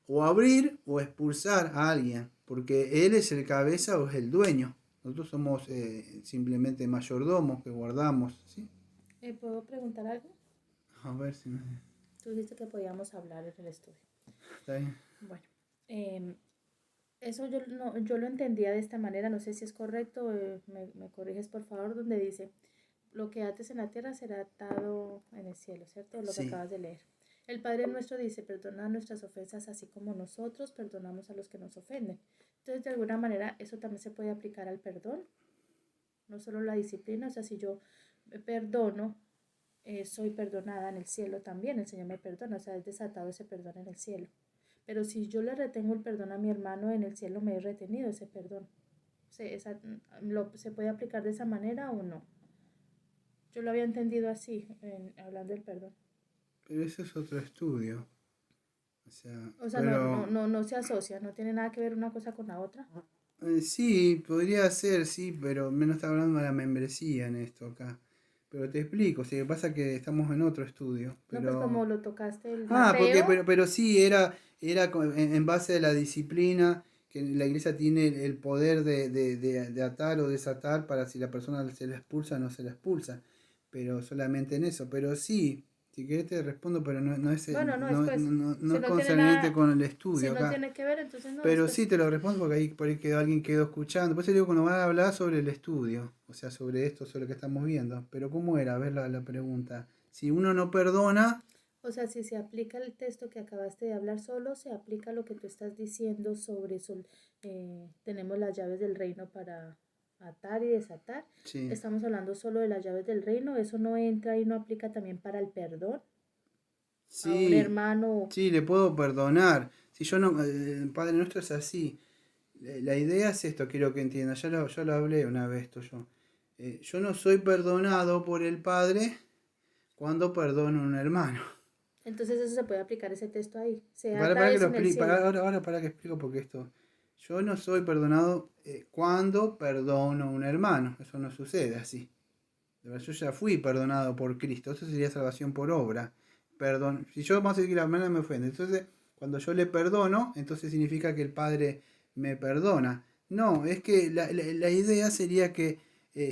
o abrir o expulsar a alguien, porque él es el cabeza o es el dueño. Nosotros somos simplemente mayordomos que guardamos, ¿sí? ¿Puedo preguntar algo? A ver si me... Tú dijiste que podíamos hablar en el estudio. ¿Está bien? Bueno, eso yo lo entendía de esta manera, no sé si es correcto, me corriges por favor, donde dice, lo que ates en la tierra será atado en el cielo, ¿cierto? Lo que Sí. acabas de leer. El Padre nuestro dice, perdona nuestras ofensas así como nosotros perdonamos a los que nos ofenden. Entonces, de alguna manera, eso también se puede aplicar al perdón, no solo la disciplina, o sea, si yo me perdono, soy perdonada en el cielo también, el Señor me perdona, o sea, es desatado ese perdón en el cielo. Pero si yo le retengo el perdón a mi hermano, en el cielo me he retenido ese perdón. ¿Se puede aplicar de esa manera o no? Yo lo había entendido así, hablando del perdón. Pero eso es otro estudio. O sea, pero... no se asocia, no tiene nada que ver una cosa con la otra. Sí, podría ser, sí, pero menos está hablando de la membresía en esto acá. Pero te explico, sí, que pasa que estamos en otro estudio, No, pues pero... como lo tocaste el Porque, Mateo. pero sí, era en base a la disciplina, que la iglesia tiene el poder de atar o desatar para si la persona se la expulsa o no se la expulsa, pero solamente en eso. Pero sí, si querés te respondo, pero no es, Bueno, no, no, después. no Si es no tiene concerniente nada, con el si estudio no acá. tiene que ver, entonces no, Pero después. sí te lo respondo porque ahí por ahí alguien quedó escuchando. Por eso digo cuando van a hablar sobre el estudio, o sea, sobre esto, sobre lo que estamos viendo. Pero ¿cómo era? A ver la pregunta. Si uno no perdona, O sea, si se aplica el texto que acabaste de hablar, solo se aplica lo que tú estás diciendo sobre tenemos las llaves del reino para atar y desatar. sí, Estamos hablando solo de las llaves del reino, eso no entra y no aplica también para el perdón a un sí, hermano. sí, le puedo perdonar. Si yo no, el Padre Nuestro es así. La idea es esto, quiero que entiendas. Ya lo hablé una vez esto yo. Yo no soy perdonado por el Padre cuando perdono a un hermano. Entonces eso se puede aplicar ese texto ahí. Se ata Para que lo es en el explique, cielo. ahora para que explico porque esto. Yo no soy perdonado cuando perdono a un hermano. Eso no sucede así. Yo ya fui perdonado por Cristo. Eso sería salvación por obra. Perdón. Si yo vamos a decir que la hermana me ofende, entonces cuando yo le perdono, entonces significa que el Padre me perdona. No, es que la idea sería que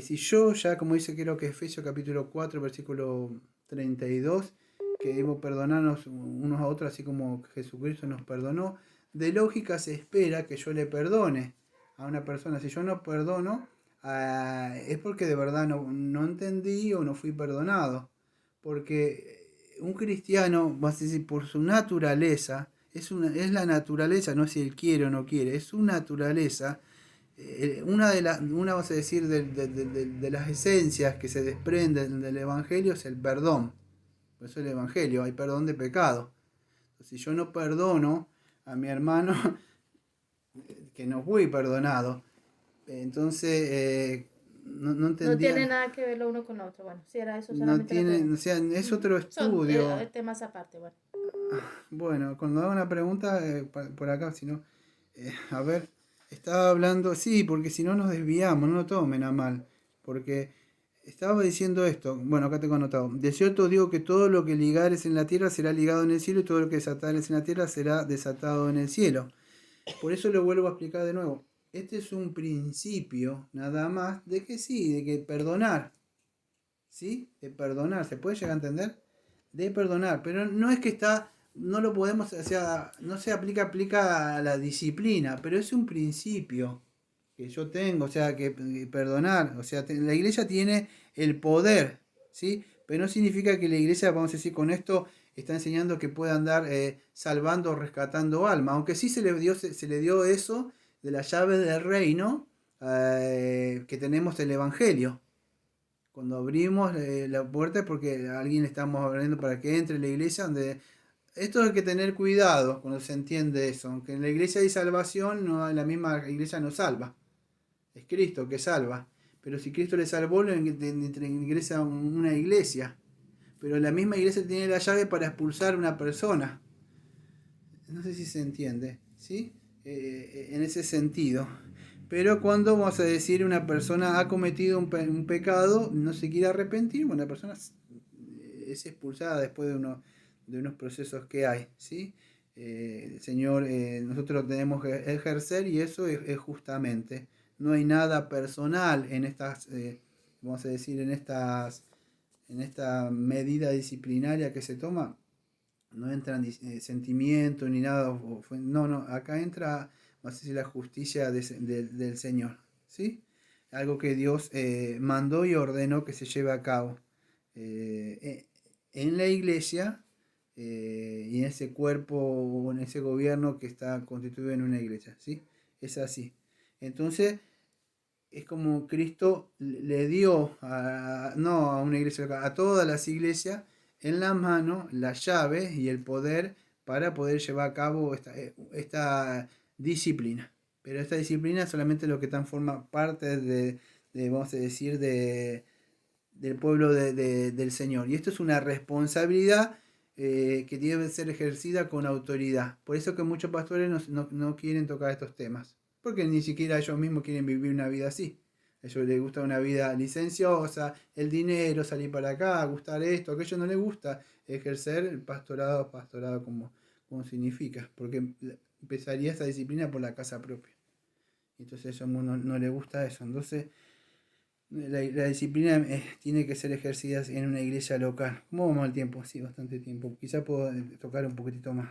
si yo ya, como dice creo que Efesios capítulo 4 versículo 32, que debemos perdonarnos unos a otros así como Jesucristo nos perdonó, de lógica se espera que yo le perdone a una persona. Si yo no perdono, es porque de verdad no entendí o no fui perdonado. Porque un cristiano, vas a decir, por su naturaleza, es la naturaleza, no es si él quiere o no quiere, es su naturaleza. Una vas a decir, de las esencias que se desprenden del Evangelio es el perdón. Por eso el Evangelio, hay perdón de pecado. Si yo no perdono a mi hermano, que no fui perdonado, entonces no No tiene entendía. nada que ver lo uno con lo otro. Bueno, si era eso No solamente la tiene, o pregunta. sea, es Ujú. otro Son estudio. temas aparte, bueno. Bueno, cuando hago una pregunta por acá, si no, a ver, estaba hablando, sí, porque si no nos desviamos, no lo tomen a mal, porque estaba diciendo esto, bueno, acá tengo anotado, de cierto digo que todo lo que ligares en la tierra será ligado en el cielo y todo lo que desatares en la tierra será desatado en el cielo. Por eso lo vuelvo a explicar de nuevo. Este es un principio, nada más, de que sí, de que perdonar, ¿sí? De perdonar, ¿se puede llegar a entender? De perdonar, pero no es que está, no lo podemos, o sea, no se aplica a la disciplina, pero es un principio que yo tengo, o sea, que perdonar, o sea, la iglesia tiene el poder, ¿sí? Pero no significa que la iglesia, vamos a decir, con esto está enseñando que pueda andar salvando o rescatando almas. Aunque sí se le dio eso de la llave del reino que tenemos el Evangelio. Cuando abrimos la puerta es porque a alguien le estamos abriendo para que entre en la iglesia, donde esto hay que tener cuidado cuando se entiende eso. Aunque en la iglesia hay salvación, no, la misma iglesia no salva. Es Cristo que salva. Pero si Cristo le salvó, le ingresa a una iglesia. Pero la misma iglesia tiene la llave para expulsar a una persona. No sé si se entiende, ¿sí? En ese sentido. Pero cuando, vamos a decir, una persona ha cometido un pecado, no se quiere arrepentir, bueno, la persona es expulsada después de unos procesos que hay, ¿sí? Señor, nosotros lo tenemos que ejercer y eso es justamente. No hay nada personal en estas, vamos a decir, en esta medida disciplinaria que se toma. No entran sentimientos ni nada. No, acá entra, vamos a decir, la justicia del Señor, ¿sí? Algo que Dios mandó y ordenó que se lleve a cabo en la iglesia y en ese cuerpo o en ese gobierno que está constituido en una iglesia, ¿sí? Es así. Entonces, es como Cristo le dio no a una iglesia local, a todas las iglesias en la mano la llave y el poder para poder llevar a cabo esta disciplina. Pero esta disciplina es solamente lo que forma parte vamos a decir, del pueblo del Señor. Y esto es una responsabilidad que debe ser ejercida con autoridad. Por eso que muchos pastores no quieren tocar estos temas. Porque ni siquiera ellos mismos quieren vivir una vida así. A ellos les gusta una vida licenciosa, el dinero, salir para acá, gustar esto, aquello no les gusta ejercer el pastorado como significa. Porque empezaría esta disciplina por la casa propia. Entonces a ellos no les gusta eso. Entonces la disciplina tiene que ser ejercida en una iglesia local. ¿Cómo vamos al tiempo? Sí, bastante tiempo. Quizá puedo tocar un poquitito más.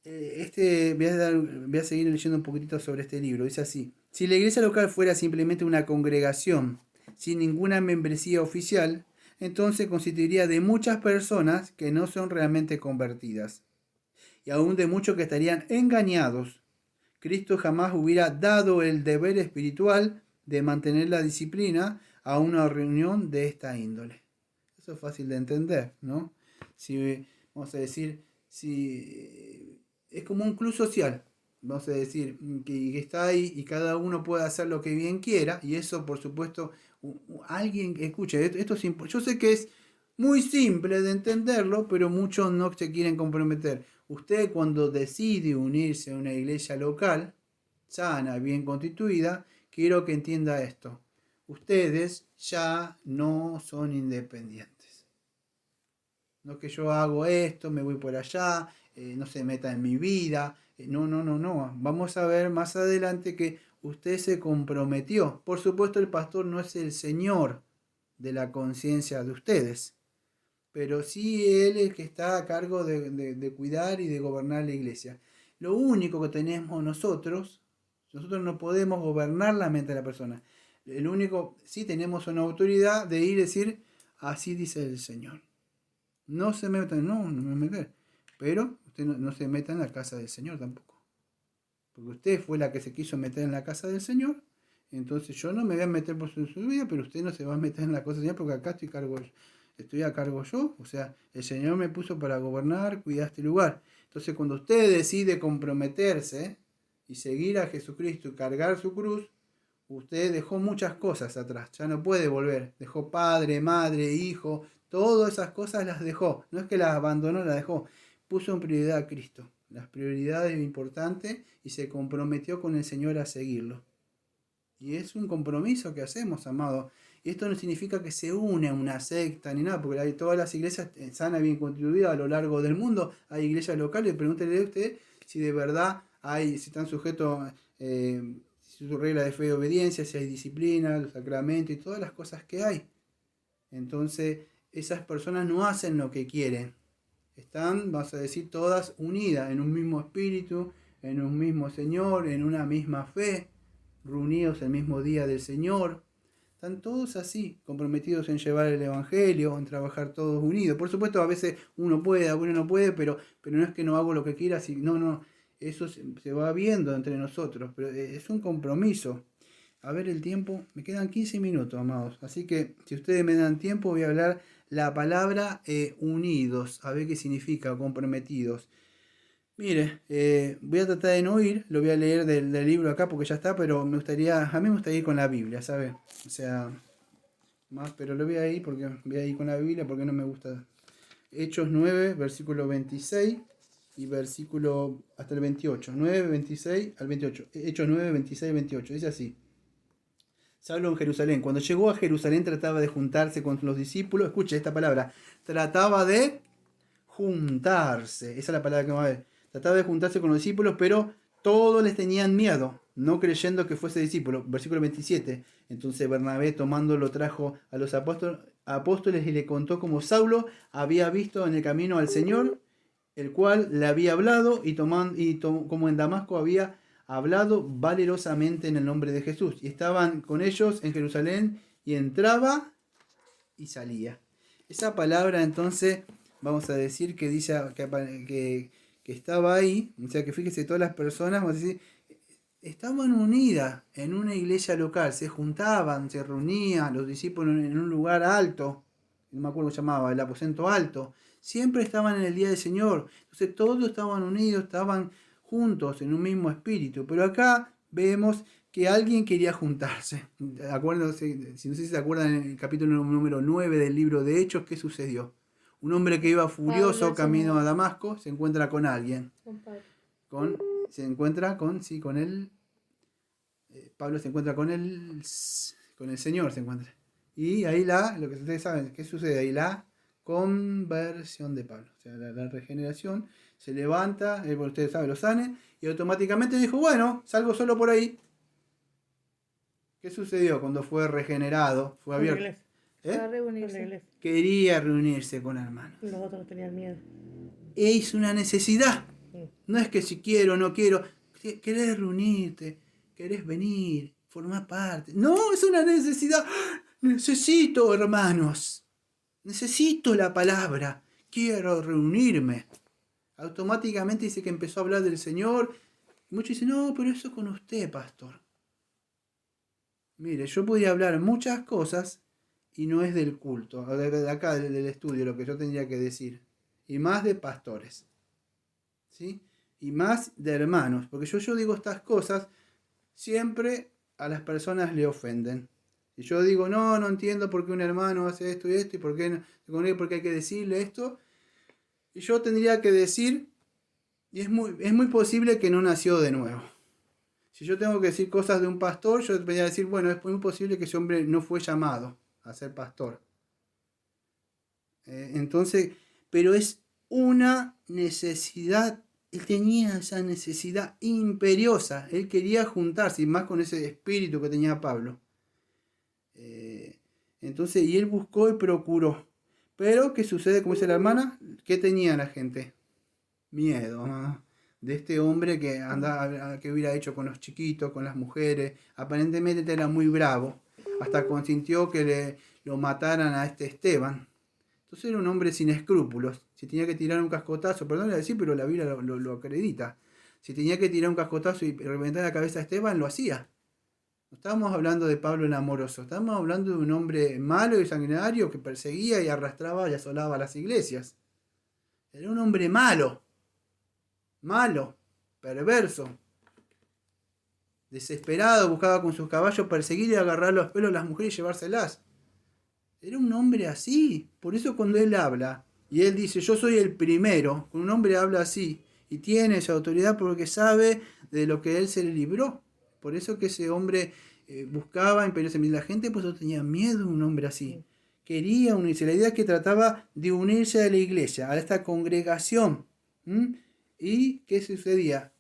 Voy a seguir leyendo un poquitito sobre este libro. Dice así: si la iglesia local fuera simplemente una congregación sin ninguna membresía oficial, entonces constituiría de muchas personas que no son realmente convertidas, y aún de muchos que estarían engañados. Cristo jamás hubiera dado el deber espiritual de mantener la disciplina a una reunión de esta índole. Eso es fácil de entender, ¿no? Si, vamos a decir, si es como un club social, vamos a decir, que está ahí y cada uno puede hacer lo que bien quiera, y eso, por supuesto, alguien escuche, yo sé que es muy simple de entenderlo, pero muchos no se quieren comprometer. Usted, cuando decide unirse a una iglesia local, sana, bien constituida, quiero que entienda esto. Ustedes ya no son independientes. No que yo hago esto, me voy por allá, no se meta en mi vida. No. Vamos a ver más adelante que usted se comprometió. Por supuesto, el pastor no es el señor de la conciencia de ustedes, pero sí él es el que está a cargo de cuidar y de gobernar la iglesia. Lo único que tenemos nosotros no podemos gobernar la mente de la persona. El único, sí tenemos una autoridad de ir y decir, así dice el Señor. No se metan, no me meter. Pero usted no se meta en la casa del Señor tampoco. Porque usted fue la que se quiso meter en la casa del Señor. Entonces yo no me voy a meter por su vida, pero usted no se va a meter en la cosa del Señor porque acá estoy a cargo yo. O sea, el Señor me puso para gobernar, cuidar este lugar. Entonces cuando usted decide comprometerse y seguir a Jesucristo y cargar su cruz, usted dejó muchas cosas atrás, ya no puede volver. Dejó padre, madre, hijo, todas esas cosas las dejó. No es que las abandonó, las dejó. Puso en prioridad a Cristo, las prioridades importantes, y se comprometió con el Señor a seguirlo. Y es un compromiso que hacemos, amado. Y esto no significa que se une a una secta ni nada, porque hay todas las iglesias sanas, bien constituidas a lo largo del mundo. Hay iglesias locales, pregúntele a usted si de verdad si están sujetos su regla de fe y obediencia, si hay disciplina, los sacramentos y todas las cosas que hay. Entonces, esas personas no hacen lo que quieren. Están, vamos a decir, todas unidas en un mismo espíritu, en un mismo Señor, en una misma fe, reunidos el mismo día del Señor, Están todos así, comprometidos en llevar el Evangelio, en trabajar todos unidos. Por supuesto, a veces uno puede, uno no puede, pero no es que no hago lo que quiera, no, eso se va viendo entre nosotros, pero es un compromiso. A ver el tiempo, me quedan 15 minutos, amados. Así que si ustedes me dan tiempo, voy a hablar la palabra unidos, a ver qué significa, comprometidos. Mire, voy a tratar de no ir, lo voy a leer del libro acá porque ya está, pero a mí me gustaría ir con la Biblia, ¿sabe? O sea, más, pero lo voy a ir porque voy a ir con la Biblia porque no me gusta. Hechos 9, versículo 26 y versículo hasta el 28. 9, 26 al 28. Hechos 9, 26 y 28. Dice así. Saulo en Jerusalén. Cuando llegó a Jerusalén trataba de juntarse con los discípulos. Escuche esta palabra. Trataba de juntarse. Esa es la palabra que vamos a ver. Trataba de juntarse con los discípulos, pero todos les tenían miedo, no creyendo que fuese discípulo. Versículo 27. Entonces Bernabé tomándolo trajo a los apóstoles y le contó cómo Saulo había visto en el camino al Señor, el cual le había hablado como en Damasco había hablado valerosamente en el nombre de Jesús. Y estaban con ellos en Jerusalén y entraba y salía. Esa palabra entonces vamos a decir que dice que estaba ahí, o sea que fíjese todas las personas, vamos a decir, estaban unidas en una iglesia local, se juntaban, se reunían los discípulos en un lugar alto, no me acuerdo cómo se llamaba, el aposento alto, siempre estaban en el día del Señor, entonces todos estaban unidos, estaban juntos en un mismo espíritu, pero acá vemos que alguien quería juntarse. Acuérdense, si no sé si se acuerdan en el capítulo número 9 del libro de Hechos, ¿qué sucedió? Un hombre que iba furioso camino a Damasco se encuentra con alguien. Se encuentra con él. Pablo se encuentra con el Señor, se encuentra. Y ahí lo que ustedes saben, ¿qué sucede? Ahí la conversión de Pablo, o sea, la regeneración. Se levanta, ustedes saben, lo sane, y automáticamente dijo, bueno, salgo solo por ahí. ¿Qué sucedió cuando fue regenerado? Fue abierto. Para reunirse. Quería reunirse con hermanos. Los otros tenían miedo. Es una necesidad. No es que si quiero o no quiero. Querés reunirte, querés venir, formar parte. No, es una necesidad. Necesito, hermanos. Necesito la palabra. Quiero reunirme. Automáticamente dice que empezó a hablar del Señor. Y muchos dicen, no, pero eso con usted, pastor. Mire, yo podría hablar muchas cosas y no es del culto, de acá del estudio, lo que yo tendría que decir. Y más de pastores. ¿Sí? Y más de hermanos. Porque yo digo estas cosas, siempre a las personas le ofenden. Si yo digo, no entiendo por qué un hermano hace esto y esto, y por qué hay que decirle esto. Y yo tendría que decir, y es muy posible que no nació de nuevo. Si yo tengo que decir cosas de un pastor, yo debería decir, bueno, es muy posible que ese hombre no fue llamado a ser pastor. Entonces, pero es una necesidad. Él tenía esa necesidad imperiosa. Él quería juntarse, y más con ese espíritu que tenía Pablo. Entonces, y él buscó y procuró. Pero, ¿qué sucede? Como dice la hermana, ¿qué tenía la gente? Miedo, ¿no? De este hombre que hubiera hecho con los chiquitos, con las mujeres. Aparentemente era muy bravo. Hasta consintió que lo mataran a este Esteban. Entonces era un hombre sin escrúpulos. Si tenía que tirar un cascotazo, perdón le decir, pero la Biblia lo acredita. Si tenía que tirar un cascotazo y reventar la cabeza a Esteban, lo hacía. No estábamos hablando de Pablo el amoroso, estábamos hablando de un hombre malo y sanguinario que perseguía y arrastraba y asolaba las iglesias. Era un hombre malo, perverso, desesperado, buscaba con sus caballos perseguir y agarrar los pelos a las mujeres y llevárselas. Era un hombre así. Por eso cuando él habla, y él dice, yo soy el primero, cuando un hombre habla así, y tiene esa autoridad porque sabe de lo que él se le libró. Por eso que ese hombre buscaba imperiosamente. La gente pues tenía miedo de un hombre así. Quería unirse. La idea es que trataba de unirse a la iglesia, a esta congregación. ¿Y qué sucedía?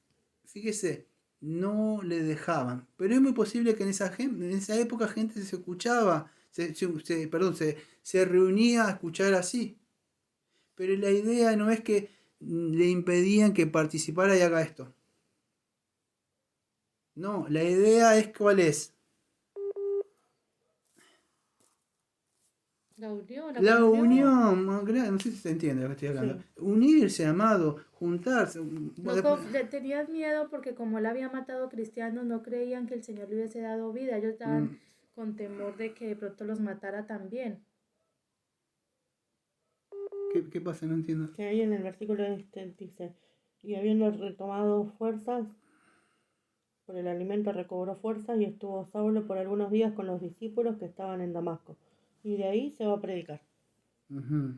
Fíjese, no le dejaban. Pero es muy posible que en esa época gente se escuchaba, se reunía a escuchar así. Pero la idea no es que le impedían que participara y haga esto. No, la idea es ¿cuál es? La unión, la La comunión. unión, no sé si se entiende lo que estoy hablando. Sí. Unirse, amado, juntarse. No tenías miedo porque como él había matado cristianos, no creían que el Señor le hubiese dado vida. Ellos estaban Mm, con temor de que de pronto los matara también. ¿Qué pasa? No entiendo. Que ahí en el versículo dice, y habiendo retomado fuerzas, por el alimento recobró fuerzas y estuvo Saulo por algunos días con los discípulos que estaban en Damasco. Y de ahí se va a predicar. Ujú.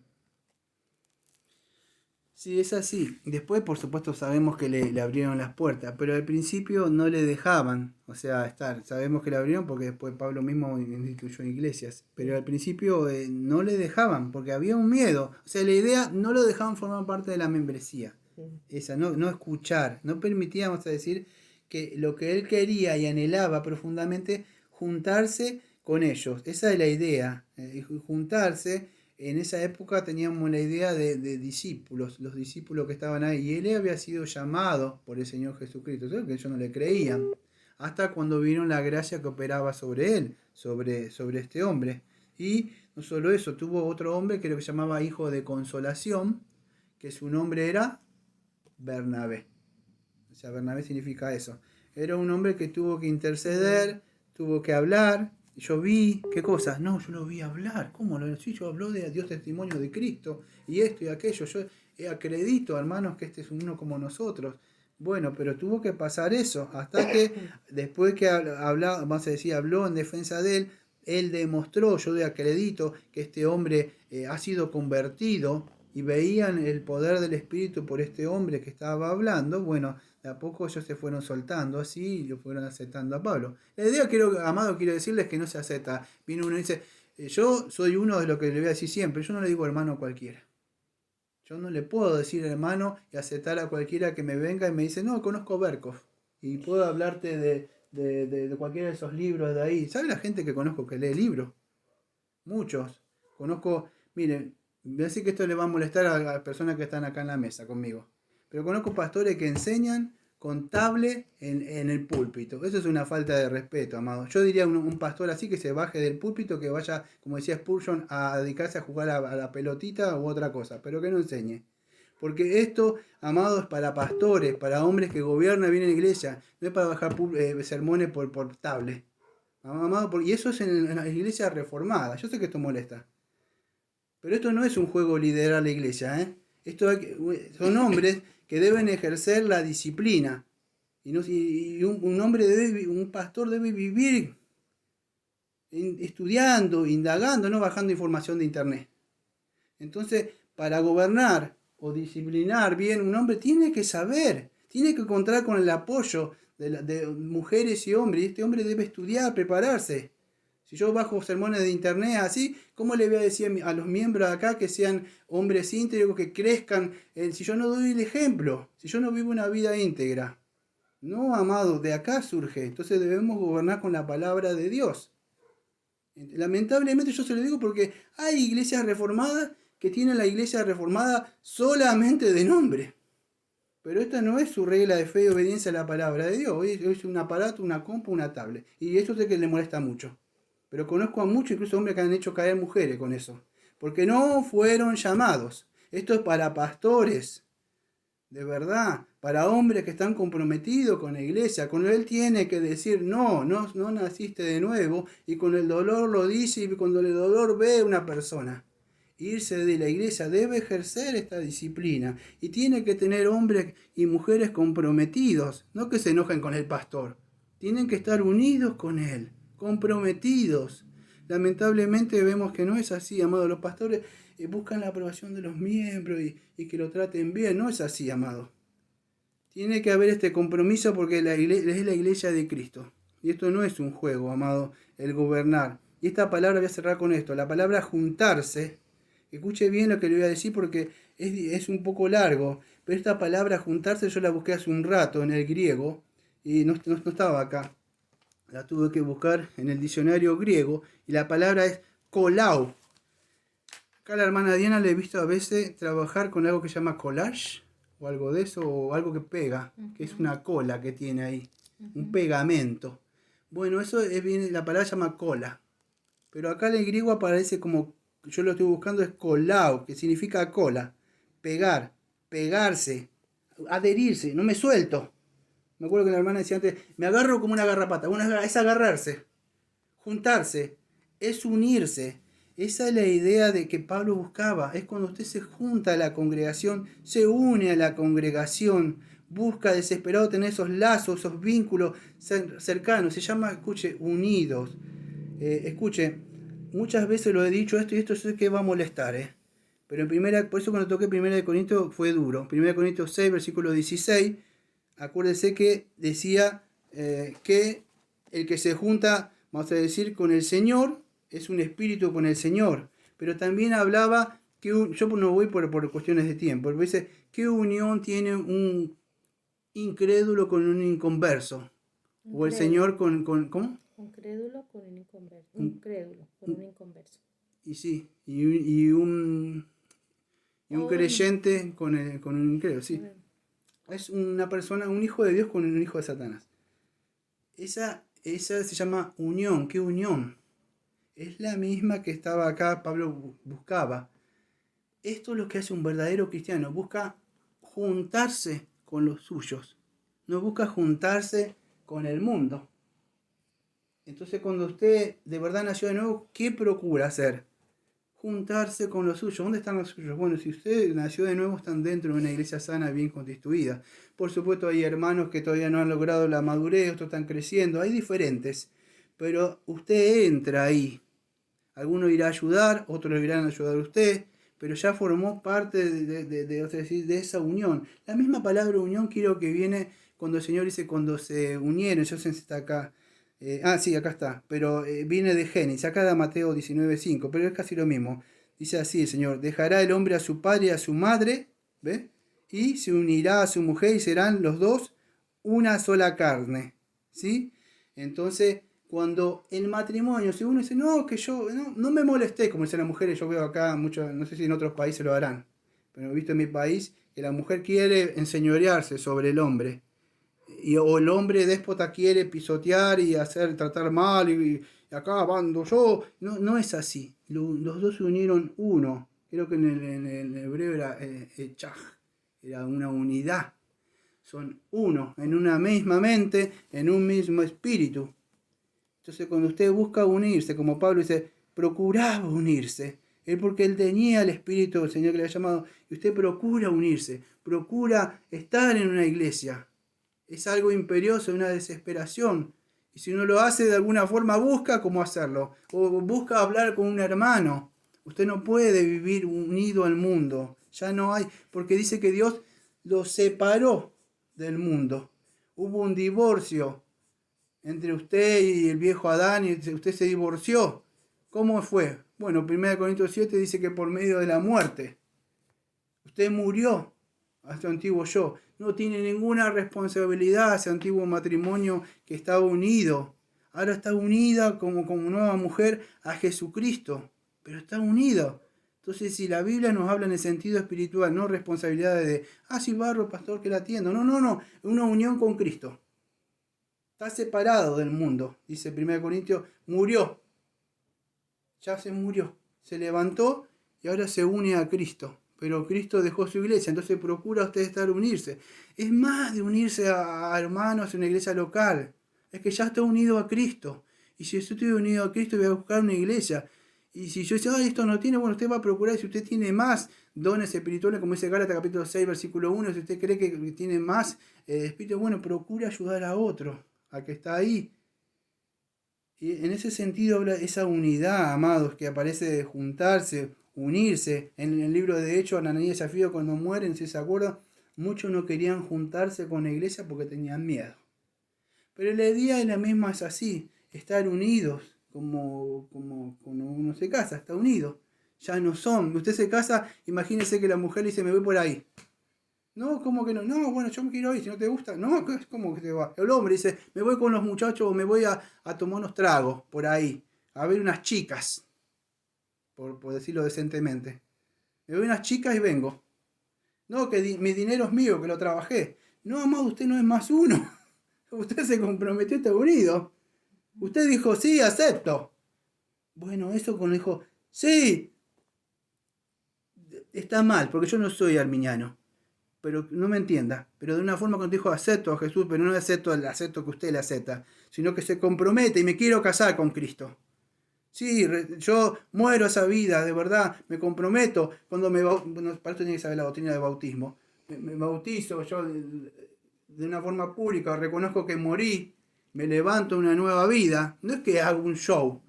Sí, es así. Después, por supuesto, sabemos que le abrieron las puertas, pero al principio no le dejaban, o sea, estar. Sabemos que le abrieron porque después Pablo mismo instituyó iglesias, pero al principio no le dejaban porque había un miedo. O sea, la idea no lo dejaban formar parte de la membresía. Sí. Esa, no escuchar, no permitíamos a decir que lo que él quería y anhelaba profundamente, juntarse con ellos. Esa es la idea, juntarse. En esa época teníamos la idea de discípulos, los discípulos que estaban ahí, y él había sido llamado por el Señor Jesucristo, solo que ellos no le creían, hasta cuando vieron la gracia que operaba sobre él, sobre este hombre. Y no solo eso, tuvo otro hombre que lo que llamaba hijo de consolación, que su nombre era Bernabé. O sea, Bernabé significa eso. Era un hombre que tuvo que interceder, tuvo que hablar. Yo vi, ¿qué cosas? No, yo lo vi hablar. ¿Cómo lo sí, yo habló de Dios testimonio de Cristo y esto y aquello? Yo acredito, hermanos, que este es uno como nosotros. Bueno, pero tuvo que pasar eso, hasta que después que habló, vamos a decir, habló en defensa de él demostró, yo le acredito que este hombre ha sido convertido, y veían el poder del Espíritu por este hombre que estaba hablando. Bueno, de a poco ellos se fueron soltando así y lo fueron aceptando a Pablo. La idea, amado, quiero decirles que no se acepta. Viene uno y dice, yo soy uno de lo que le voy a decir siempre, yo no le digo hermano a cualquiera. Yo no le puedo decir hermano y aceptar a cualquiera que me venga y me dice, no, conozco Berkov. Y puedo hablarte de cualquiera de esos libros de ahí. ¿Sabe la gente que conozco que lee libros? Muchos. Conozco, miren, voy a decir que esto le va a molestar a las personas que están acá en la mesa conmigo. Pero conozco pastores que enseñan con tablet en el púlpito. Eso es una falta de respeto, amado. Yo diría un pastor así que se baje del púlpito, que vaya, como decía Spurgeon, a dedicarse a jugar a la pelotita u otra cosa, pero que no enseñe. Porque esto, amado, es para pastores, para hombres que gobiernan bien en la iglesia, no es para bajar sermones por tablet. Amado, y eso es en la iglesia reformada. Yo sé que esto molesta. Pero esto no es un juego liderar la iglesia, ¿eh? Son hombres que deben ejercer la disciplina. Y un hombre un pastor debe vivir estudiando, indagando, no bajando información de internet. Entonces, para gobernar o disciplinar bien, un hombre tiene que saber, tiene que contar con el apoyo de mujeres y hombres. Y este hombre debe estudiar, prepararse. Si yo bajo sermones de internet así, ¿cómo le voy a decir a los miembros de acá que sean hombres íntegros, que crezcan? Si yo no doy el ejemplo, si yo no vivo una vida íntegra. No, amado, de acá surge. Entonces debemos gobernar con la palabra de Dios. Lamentablemente yo se lo digo porque hay iglesias reformadas que tienen la iglesia reformada solamente de nombre. Pero esta no es su regla de fe y obediencia a la palabra de Dios. Hoy es un aparato, una compu, una tablet. Y eso sé que le molesta mucho. Pero conozco a muchos, incluso hombres que han hecho caer mujeres con eso. Porque no fueron llamados. Esto es para pastores. De verdad. Para hombres que están comprometidos con la iglesia. Cuando él tiene que decir, no naciste de nuevo. Y con el dolor lo dice y cuando el dolor ve a una persona. Irse de la iglesia debe ejercer esta disciplina. Y tiene que tener hombres y mujeres comprometidos. No que se enojen con el pastor. Tienen que estar unidos con él, comprometidos. Lamentablemente vemos que no es así, amado. Los pastores buscan la aprobación de los miembros y que lo traten bien. No es así, amado. Tiene que haber este compromiso porque es la iglesia de Cristo. Y esto no es un juego, amado, el gobernar. Y esta palabra, voy a cerrar con esto, la palabra juntarse. Escuche bien lo que le voy a decir porque es un poco largo. Pero esta palabra juntarse yo la busqué hace un rato en el griego y no estaba acá. La tuve que buscar en el diccionario griego y la palabra es kolau. Acá la hermana Diana le he visto a veces trabajar con algo que se llama collage o algo de eso, o algo que pega, que es una cola que tiene ahí, un pegamento. Bueno, eso es bien, la palabra se llama cola, pero acá en el griego aparece como yo lo estoy buscando, es colao, que significa cola, pegar, pegarse, adherirse, no me suelto. Me acuerdo que la hermana decía antes, me agarro como una garrapata. Bueno, es agarrarse, juntarse, es unirse. Esa es la idea de que Pablo buscaba. Es cuando usted se junta a la congregación, se une a la congregación, busca desesperado tener esos lazos, esos vínculos cercanos. Se llama, escuche, unidos. Escuche, muchas veces lo he dicho esto y esto sé que va a molestar, Pero por eso cuando toqué 1 Corintios fue duro. 1 Corintios 6, versículo 16, acuérdese que decía que el que se junta, vamos a decir, con el Señor, es un espíritu con el Señor. Pero también hablaba, yo no voy por cuestiones de tiempo, pero dice, ¿qué unión tiene un incrédulo con un inconverso? O el Señor ¿cómo? Un crédulo con un inconverso. Un crédulo con un inconverso. Y sí, y un creyente con un incrédulo, sí. Es una persona, un hijo de Dios con un hijo de Satanás. Esa se llama unión. ¿Qué unión? Es la misma que estaba acá, Pablo buscaba. Esto es lo que hace un verdadero cristiano. Busca juntarse con los suyos. No busca juntarse con el mundo. Entonces, cuando usted de verdad nació de nuevo, ¿qué procura hacer? Juntarse con los suyos. ¿Dónde están los suyos? Bueno, si usted nació de nuevo, están dentro de una iglesia sana, bien constituida. Por supuesto, hay hermanos que todavía no han logrado la madurez, otros están creciendo, hay diferentes. Pero usted entra ahí. Algunos irá a ayudar, otros irán a ayudar a usted, pero ya formó parte de esa unión. La misma palabra unión quiero que viene cuando el Señor dice cuando se unieron, yo sé si está acá. Sí, acá está, pero viene de Génesis, acá da Mateo 19:5, pero es casi lo mismo. Dice así el Señor, dejará el hombre a su padre y a su madre, ¿ve? Y se unirá a su mujer y serán los dos una sola carne, ¿sí? Entonces, cuando el matrimonio, si uno dice, no, que yo no me molesté, como dicen las mujeres, yo veo acá mucho, no sé si en otros países lo harán, pero he visto en mi país que la mujer quiere enseñorearse sobre el hombre. O el hombre déspota quiere pisotear y tratar mal y acá bando yo. No es así. Los dos se unieron uno. Creo que en el hebreo era echaj. Era una unidad. Son uno, en una misma mente, en un mismo espíritu. Entonces cuando usted busca unirse, como Pablo dice, procuraba unirse. Porque él tenía el espíritu del Señor que le ha llamado. Y usted procura unirse. Procura estar en una iglesia. Es algo imperioso, una desesperación. Y si uno lo hace de alguna forma, busca cómo hacerlo. O busca hablar con un hermano. Usted no puede vivir unido al mundo. Ya no hay. Porque dice que Dios lo separó del mundo. Hubo un divorcio entre usted y el viejo Adán y usted se divorció. ¿Cómo fue? Bueno, 1 Corintios 7 dice que por medio de la muerte. Usted murió a su antiguo yo. No tiene ninguna responsabilidad ese antiguo matrimonio que estaba unido. Ahora está unida como nueva mujer a Jesucristo. Pero está unido. Entonces, si la Biblia nos habla en el sentido espiritual, no responsabilidad de, sí, barro, pastor, que la atiendo. No. Una unión con Cristo. Está separado del mundo. Dice 1 Corintios, murió. Ya se murió. Se levantó y ahora se une a Cristo. Pero Cristo dejó su iglesia, entonces procura usted unirse. Es más de unirse a hermanos en una iglesia local. Es que ya está unido a Cristo. Y si yo estoy unido a Cristo, voy a buscar una iglesia. Y si yo digo, esto no tiene, bueno, usted va a procurar, si usted tiene más dones espirituales, como dice Gálatas capítulo 6, versículo 1, si usted cree que tiene más espíritu, bueno, procura ayudar a otro, al que está ahí. Y en ese sentido habla esa unidad, amados, que aparece de juntarse, unirse. En el libro de Hechos, Ananías y Zafiro, cuando mueren, si se acuerdan, muchos no querían juntarse con la iglesia porque tenían miedo. Pero la idea es la misma, es así, estar unidos, como uno se casa, está unido. Ya no son. Usted se casa, imagínese que la mujer le dice, me voy por ahí. No, ¿cómo que no? No, bueno, yo me quiero ir, si no te gusta. No, ¿cómo que te va? El hombre dice, me voy con los muchachos o me voy a tomar unos tragos por ahí, a ver unas chicas, por decirlo decentemente. Me voy unas chicas y vengo. No, que mi dinero es mío, que lo trabajé. No, amado, usted no es más uno. Usted se comprometió a estar unido. Usted dijo, sí, acepto. Bueno, eso cuando dijo, sí, está mal, porque yo no soy arminiano. Pero no me entienda, pero de una forma cuando dijo acepto a Jesús, pero no acepto el acepto que usted le acepta, sino que se compromete y me quiero casar con Cristo. Sí, yo muero esa vida, de verdad, me comprometo. Cuando bueno, para esto tiene que saber la doctrina del bautismo. Me bautizo yo de una forma pública, reconozco que morí, me levanto a una nueva vida. No es que hago un show.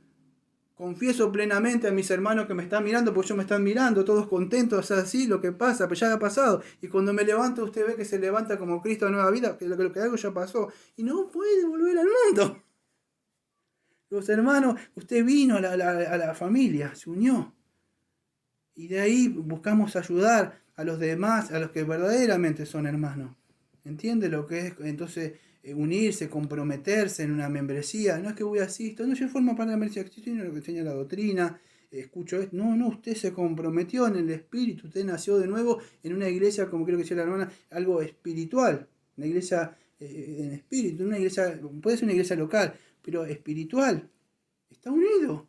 Confieso plenamente a mis hermanos que me están mirando, porque ellos me están mirando, todos contentos, o sea, así lo que pasa, pues ya ha pasado. Y cuando me levanto, usted ve que se levanta como Cristo a nueva vida, que lo que hago ya pasó. Y no puede volver al mundo. Los hermanos, usted vino a la familia, se unió. Y de ahí buscamos ayudar a los demás, a los que verdaderamente son hermanos. ¿Entiende lo que es? Entonces, unirse, comprometerse en una membresía. No es que voy a asisto, no, yo formo parte de la membresía, estoy en lo que enseña la doctrina, escucho esto. No, usted se comprometió en el espíritu, usted nació de nuevo en una iglesia, como creo que decía la hermana, algo espiritual. Una iglesia en espíritu, una iglesia, puede ser una iglesia local, pero espiritual. Está unido.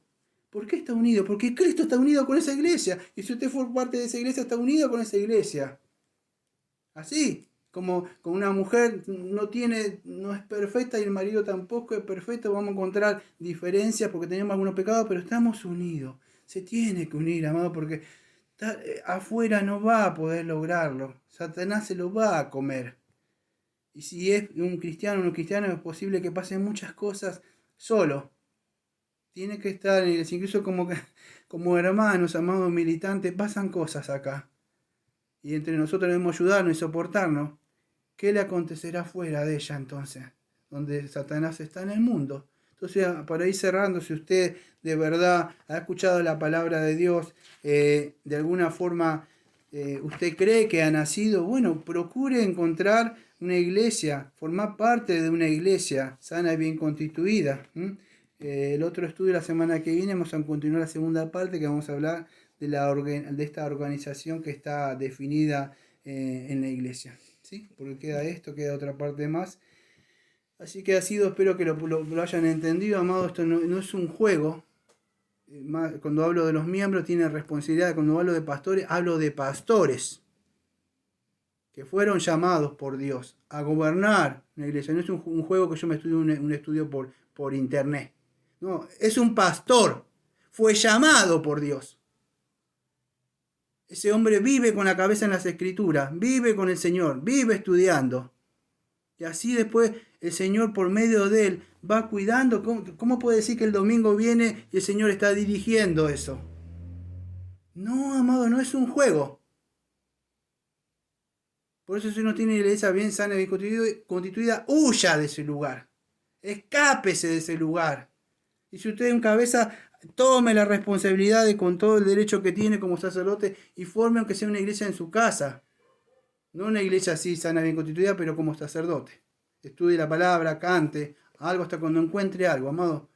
¿Por qué está unido? Porque Cristo está unido con esa iglesia. Y si usted fue parte de esa iglesia, está unido con esa iglesia. Así, como con una mujer no es perfecta y el marido tampoco es perfecto, vamos a encontrar diferencias porque tenemos algunos pecados, pero estamos unidos. Se tiene que unir, amado, porque afuera no va a poder lograrlo. Satanás se lo va a comer. Y si es un cristiano o no cristiano, es posible que pasen muchas cosas solo. Tiene que estar en la iglesia, incluso como hermanos, amados militantes, pasan cosas acá. Y entre nosotros debemos ayudarnos y soportarnos. ¿Qué le acontecerá fuera de ella entonces? Donde Satanás está en el mundo. Entonces, para ir cerrando, si usted de verdad ha escuchado la palabra de Dios, de alguna forma usted cree que ha nacido, bueno, procure encontrar una iglesia, formar parte de una iglesia sana y bien constituida. El otro estudio la semana que viene vamos a continuar la segunda parte que vamos a hablar de esta organización que está definida en la iglesia. ¿Sí? Porque queda otra parte más. Así que ha sido, espero que lo hayan entendido, amado, esto no es un juego. Cuando hablo de los miembros tienen responsabilidad, cuando hablo de pastores, hablo de pastores que fueron llamados por Dios a gobernar una iglesia. No es un juego que yo me estudio un estudio por internet. No, es un pastor, fue llamado por Dios. Ese hombre vive con la cabeza en las escrituras, vive con el Señor, vive estudiando. Y así después el Señor por medio de él va cuidando. ¿Cómo puede decir que el domingo viene y el Señor está dirigiendo eso? No, amado, no es un juego. Por eso si uno tiene una iglesia bien sana y bien constituida, huya de ese lugar. Escápese de ese lugar. Y si usted es un cabeza, tome la responsabilidad con todo el derecho que tiene como sacerdote y forme aunque sea una iglesia en su casa. No una iglesia así sana, bien constituida, pero como sacerdote. Estudie la palabra, cante, algo hasta cuando encuentre algo, amado.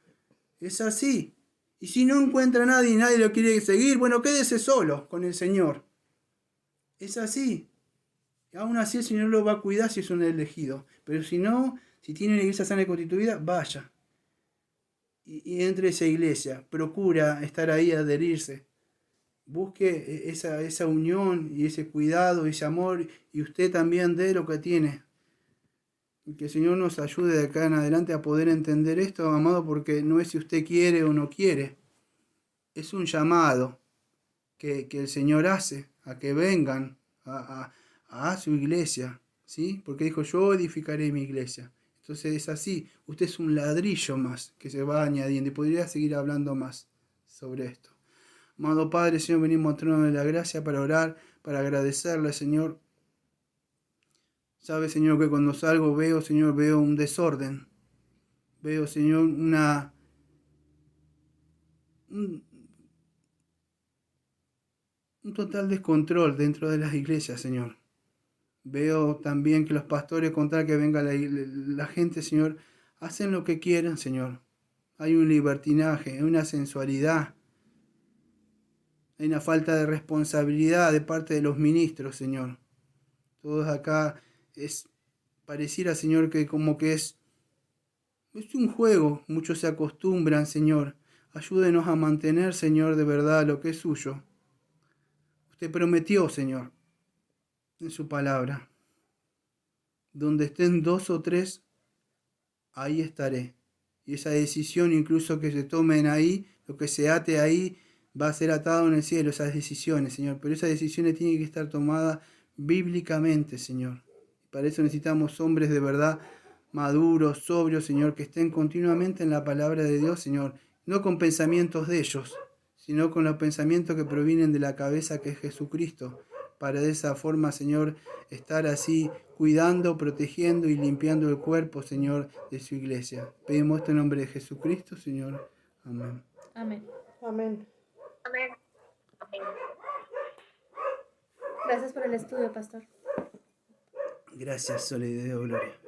Es así. Y si no encuentra a nadie y nadie lo quiere seguir, bueno, quédese solo con el Señor. Es así. Y aún así el Señor lo va a cuidar si es un elegido. Pero si no, si tiene una iglesia sana y constituida, vaya. Y entre esa iglesia, procura estar ahí, adherirse. Busque esa unión y ese cuidado y ese amor, y usted también dé lo que tiene. Y que el Señor nos ayude de acá en adelante a poder entender esto, amado, porque no es si usted quiere o no quiere. Es un llamado que el Señor hace a que vengan a su iglesia, ¿sí? Porque dijo, yo edificaré mi iglesia. Entonces es así, usted es un ladrillo más que se va añadiendo y podría seguir hablando más sobre esto. Amado Padre, Señor, venimos al trono de la gracia para orar, para agradecerle, Señor. Sabe, Señor, que cuando salgo veo, Señor, veo un desorden. Veo, Señor, un total descontrol dentro de las iglesias, Señor. Veo también que los pastores, con tal que venga la gente, Señor, hacen lo que quieren, Señor. Hay un libertinaje, hay una sensualidad. Hay una falta de responsabilidad de parte de los ministros, Señor. Todos acá pareciera, Señor, que como que es un juego. Muchos se acostumbran, Señor. Ayúdenos a mantener, Señor, de verdad lo que es suyo. te prometió, Señor, en su palabra. Donde estén 2 o 3, ahí estaré. Y esa decisión incluso que se tomen ahí, lo que se ate ahí, va a ser atado en el cielo, esas decisiones, Señor. Pero esas decisiones tienen que estar tomadas bíblicamente, Señor. Para eso necesitamos hombres de verdad maduros, sobrios, Señor, que estén continuamente en la palabra de Dios, Señor. No con pensamientos de ellos, sino con los pensamientos que provienen de la cabeza que es Jesucristo. Para de esa forma, Señor, estar así cuidando, protegiendo y limpiando el cuerpo, Señor, de su iglesia. Pedimos esto en nombre de Jesucristo, Señor. Amén. Amén. Amén. Gracias por el estudio, pastor. Gracias, Soledad de Gloria.